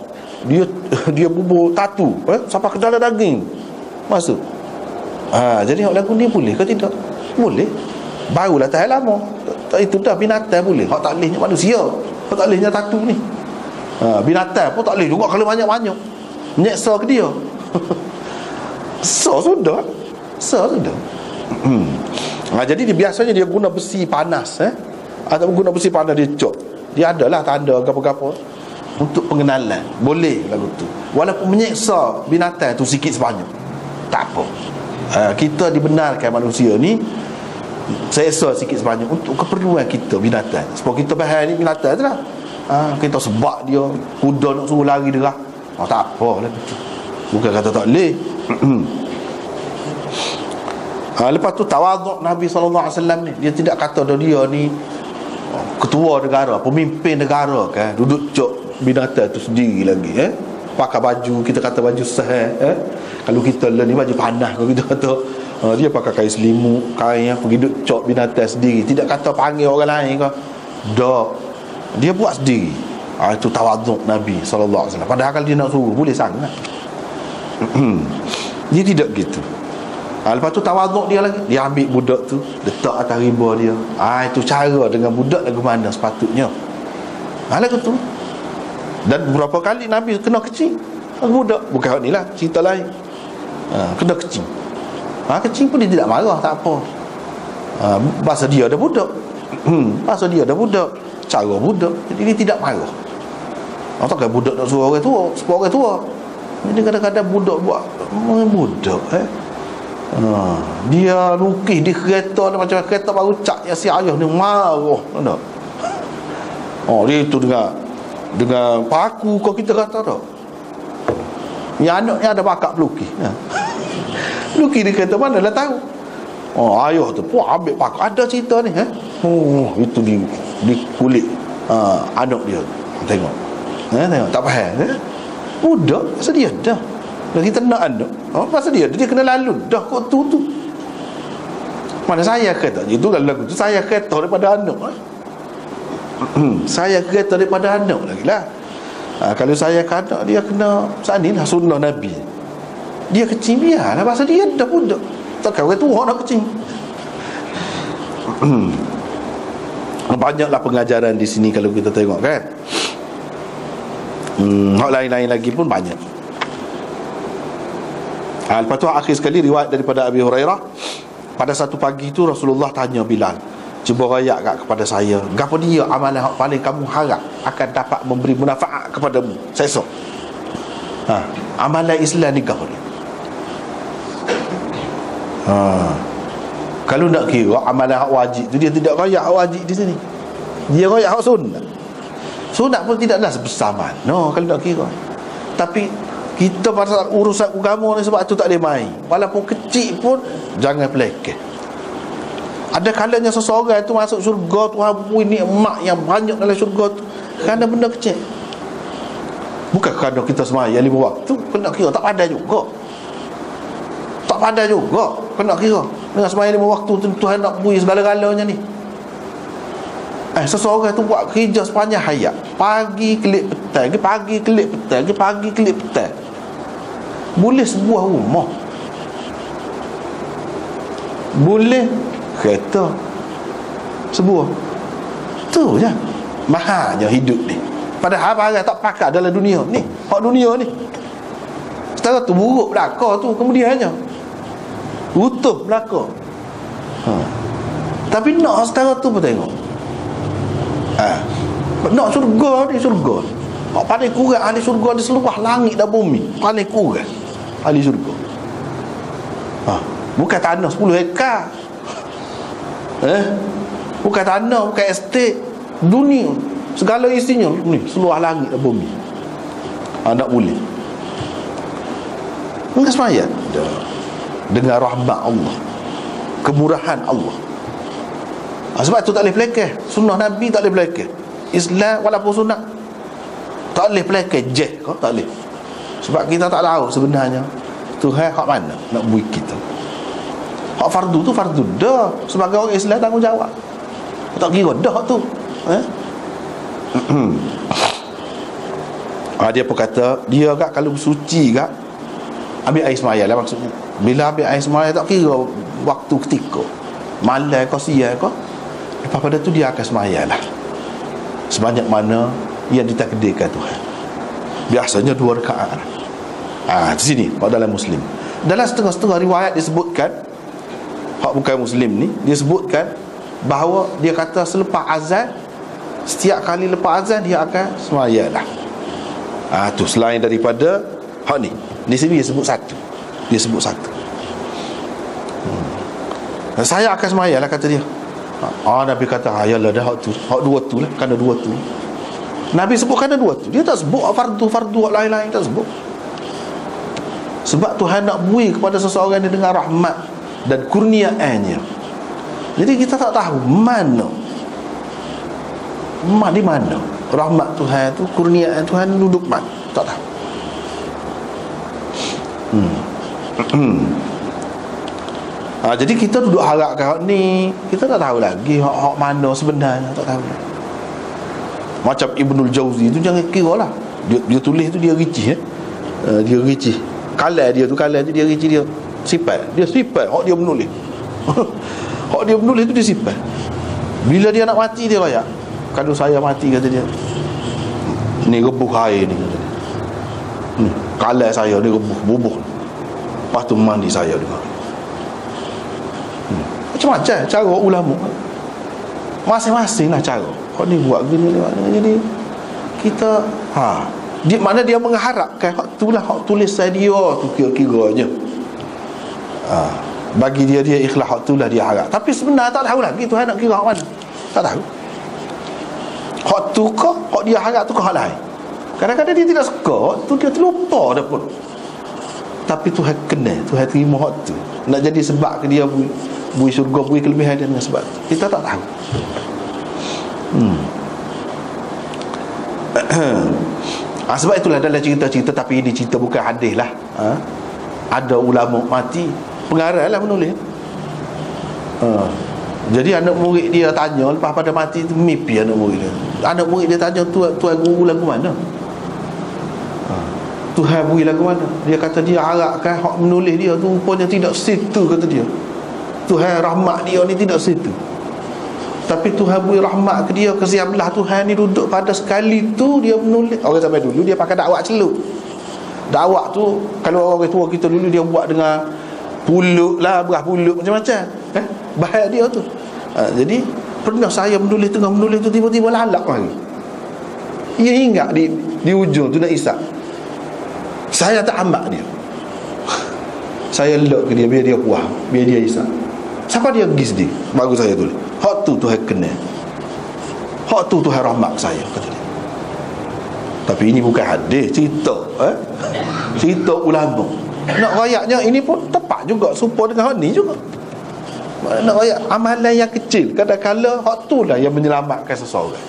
dia bubur tatu sampai ke dalam daging masuk. Jadi hak lagu ni boleh ke tidak? Boleh. Barulah tahan lama. Itu dah binatang boleh. Hak tak bolehnya manusia. Hak tak bolehnya tatu ni. Binatang pun tak boleh juga kalau banyak-banyak. Menyeksa ke dia. Sudah. Jadi biasanya dia guna besi panas, atau guna besi panas dia cop. Dia adalah tanda apa-apa untuk pengenalan. Boleh lagu tu. Walaupun menyeksa binatang tu sikit sebanyak, tak apa. Kita dibenarkan manusia ni seksa sikit sebanyak untuk keperluan kita binatang. Sebab kita faham ni binatang tu lah. Kita sebab dia kuda nak suruh lari derah, tak apa lah. Bukan kata tak boleh. Lepas tu tawaduk Nabi SAW ni, dia tidak kata dia ni ketua negara, pemimpin negara kan, duduk cok binatang tu sendiri lagi, pakai baju, kita kata baju sahih, kalau kita ni baju panas, kalau kita kata dia pakai kain selimut, kain yang pergi duduk cok binatang sendiri, tidak kata panggil orang lain ke, dah dia buat sendiri. Itu tawaduk Nabi SAW. Padahal kalau dia nak suruh boleh sangat. Dia tidak gitu. Lepas tu tawaduk dia lagi, dia ambil budak tu, letak atas riba dia. Itu cara dengan budak lagu mana sepatutnya. Lagu tu. Dan beberapa kali Nabi kena kecing budak. Bukan ni lah, cerita lain. Kena kecing. Kecing pun dia tidak marah, tak apa. Bahasa dia ada budak. Bahasa dia ada budak, cara budak. Jadi dia tidak marah. Takkan budak nak suruh orang tua, sebab orang tua. Jadi kadang-kadang budak buat budak, dia lukis di kereta macam kereta baru cak yang si ayah ni marah tak? Dia itu dengan paku kau kita kata tak? Yang anaknya ada bakat pelukis. Lukis di kereta mana lah tahu. Ayah tu pun ambil paku. Ada cerita ni, itu di kulit anak dia. Tengok. Tengok tak faham. Budak pasal dia dah. Dan kita nak anak, pasal dia kena lalu dah kau tu. Mana saya kata itu lagu tu, saya kata daripada anak. Saya kata daripada anak lagi lah. Kalau saya kata dia kena sanilah sunnah Nabi. Dia kecil biarlah, pasal dia dah budak. Takkan orang tua nak kecil. Banyaklah pengajaran di sini kalau kita tengok kan. Hak lain-lain lagi pun banyak. Lepas tu akhir sekali riwayat daripada Abi Hurairah, pada satu pagi tu Rasulullah tanya Bilal, cuba rayak kepada saya, gapo dia amalan yang paling kamu harap akan dapat memberi manfaat kepadamu esok? Amalan Islam ni gapo dia? Kalau nak kira amalan hak wajib tu, dia tidak rayak hak wajib di sini. Dia rayak hak sunnah. Sunat pun tidaklah sebesar mana kalau nak kira. Tapi kita pada urusan agama ni sebab tu tak boleh main. Walaupun kecil pun jangan pelekeh. Ada kalanya seseorang tu masuk syurga, Tuhan beri nikmat yang banyak dalam syurga tu kerana benda kecil. Bukan kerana kita sembahyang 5 waktu kena kira tak pandai juga. Tak pandai juga kena kira. Dengan sembahyang 5 waktu tu Tuhan nak beri segala-galanya ni. Seseorang tu buat kerja sepanjang hayat, pagi kelip petang, pagi kelip petang, pagi kelip petang, boleh sebuah rumah, boleh kereta sebuah. Tu je mahalnya hidup ni. Padahal barang tak pakai dalam dunia ni. Hak dunia ni setara tu buruk belaka tu, kemudiannya utuh belaka. Tapi nak setara tu pun tengok. Nak surga ni surga. Hak paling kurang ahli surga di seluruh langit dan bumi. Paling kurang ahli surga. Bukan tanah 10 hektar. Bukan tanah, bukan estate. Dunia segala isinya ni, seluruh langit dan bumi. Tak boleh. Enggak sembahyang dengan rahmat Allah, kemurahan Allah. Sebab tu tak boleh pelekeh. Sunnah Nabi tak boleh pelekeh. Islam walaupun sunnah tak boleh pelekeh je kau, tak boleh. Sebab kita tak tahu sebenarnya Tuhan hak mana nak beri kita. Hak fardu tu fardu dah. Sebagai orang Islam tanggungjawab. Tak kira dah hak tu. Dia pun kata dia agak kalau bersuci agak ambil air semaya lah maksudnya. Bila ambil air semaya tak kira waktu ketika, malam kau siang kau, lepas pada tu dia akan semaya lah sebanyak mana yang ditakdirkan Tuhan. Biasanya 2 rakaat. Di sini dalam Muslim, dalam setengah-setengah riwayat disebutkan, hak bukan Muslim ni, dia sebutkan bahawa dia kata selepas azan, setiap kali lepas azan dia akan semaya lah. Tu selain daripada hak ni. Di sini dia sebut satu. Dia sebut satu. Saya akan semaya lah kata dia. Nabi kata yalah dah hak tu, hak 2 tu lah, kerana 2 tu. Nabi sebut kerana 2 tu. Dia tak sebut fardu hak lain-lain, tak sebut. Sebab Tuhan nak beri kepada seseorang ni dengan rahmat dan kurniaannya. Jadi kita tak tahu mana di mana rahmat Tuhan tu, kurniaan Tuhan duduk mana, tak tahu. Jadi kita duduk harapkan hak ni, kita tak tahu lagi hak mana sebenarnya, tak tahu. Macam Ibnul Jauzi tu jangan kira lah. Dia tulis tu dia ricih dia ricih. Kalah dia tu dia ricih, dia sifat hak dia menulis. Hak dia menulis tu dia sifat. Bila dia nak mati dia rayak, kalau saya mati kata dia, ni rebuh air ni kata dia. Kalah saya ni rebuh bubuh. Lepas tu mandi saya dengan macam-macam cara ulama. Masing-masing lah cara. Kau ni buat gini. Jadi kita mana dia mengharapkan hak tu lah, hak tulisan dia tu kira-kiranya. Bagi dia ikhlas hak tu lah dia harap. Tapi sebenarnya tak tahu lagi Tuhan nak kira hak mana. Tak tahu. Hak tu kau, hak dia harap tu kau hak lain. Kadang-kadang dia tidak suka hak tu, dia terlupa dah pun. Tapi Tuhan kenal, Tuhan terima hak tu. Nak jadi sebab ke dia bui syurga, bui kelebihan dia dengan sebab tu. Kita tak tahu. Sebab itulah dalam cerita-cerita, tapi ini cerita bukan hadis lah. Ada ulama mati, pengarang lah menulis. Jadi anak murid dia tanya lepas pada mati tu, mimpi anak murid dia. Anak murid dia tanya, tuan guru lagu mana? Tuhan beri lagu mana? Dia kata dia harapkan hak menulis dia tu rupanya tidak situ, kata dia. Tuhan rahmat dia ni tidak situ. Tapi Tuhan beri rahmat ke dia, keziablah Tuhan ni duduk pada sekali tu dia menulis. Orang sampai dulu dia pakai dakwah celup. Dakwah tu kalau orang tua kita dulu dia buat dengan puluk lah, beras puluk macam-macam. Bahaya dia tu. Jadi pernah saya menulis, tengah menulis tu tiba-tiba lalak lagi. Ia ingat di ujung tu nak isap. Saya tak ambak dia. Saya elok ke dia biar dia puas, biar dia isap. Siapa dia pergi sedih? Baru saya tulis. Hak tu Tuhan kenal. Hak tu Tuhan rahmat saya, kata dia. Tapi ini bukan hadis, cerita cerita ulama. Nak rayaknya ini pun tepat juga, serupa dengan hak ni juga. Nak rayak amalan yang kecil, kadang-kadang hak tu lah yang menyelamatkan seseorang.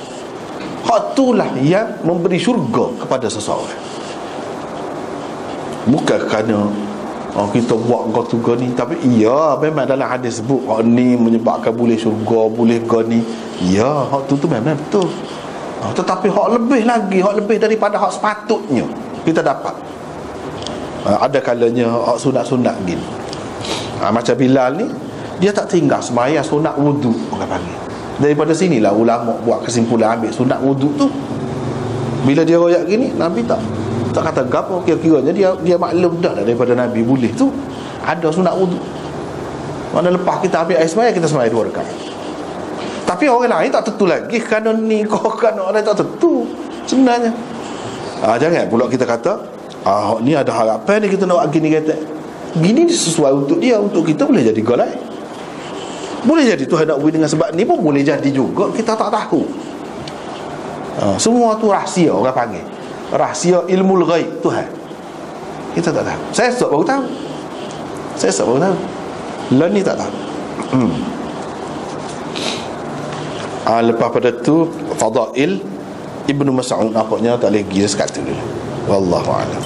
Hak itulah yang memberi syurga kepada seseorang. Bukan kerana kita buat kau tuga ni, tapi iya memang dalam hadis sebut hak ni menyebabkan boleh syurga, boleh gani. Ya, hak tu memang betul. Tetapi hak lebih lagi, hak lebih daripada hak sepatutnya kita dapat. Ada kalanya hak sunat-sunat gini. Macam Bilal ni, dia tak tinggal sembahyang sunat wuduk, orang panggil. Daripada sinilah ulama buat kesimpulan, ambil sunat wuduk tu. Bila dia royak gini, Nabi tak kata gapo, kira-kiranya dia maklum dah daripada Nabi boleh tu. Ada sunat wuduk. Mana lepas kita ambil air sembahyang, kita sembahyang 2 rakaat. Tapi orang lain tak tentu lagi kerana ni kau kerana orang tak tentu sebenarnya. Jangan pula kita kata ni ada harapan ni kita nak buat gini, kata gini sesuai untuk dia, untuk kita boleh jadi gol lain. Boleh jadi Tuhan nak beri dengan sebab ni pun boleh jadi juga, kita tak tahu. Semua tu rahsia, orang panggil rahsia ilmu ghaib Tuhan. Kita tak tahu. Saya baru tahu. Lain ni tak tahu. Lepas pada tu Fadail Ibnu Mas'ud nampaknya tak lagi sekat tu dulu. Wallahu a'lam.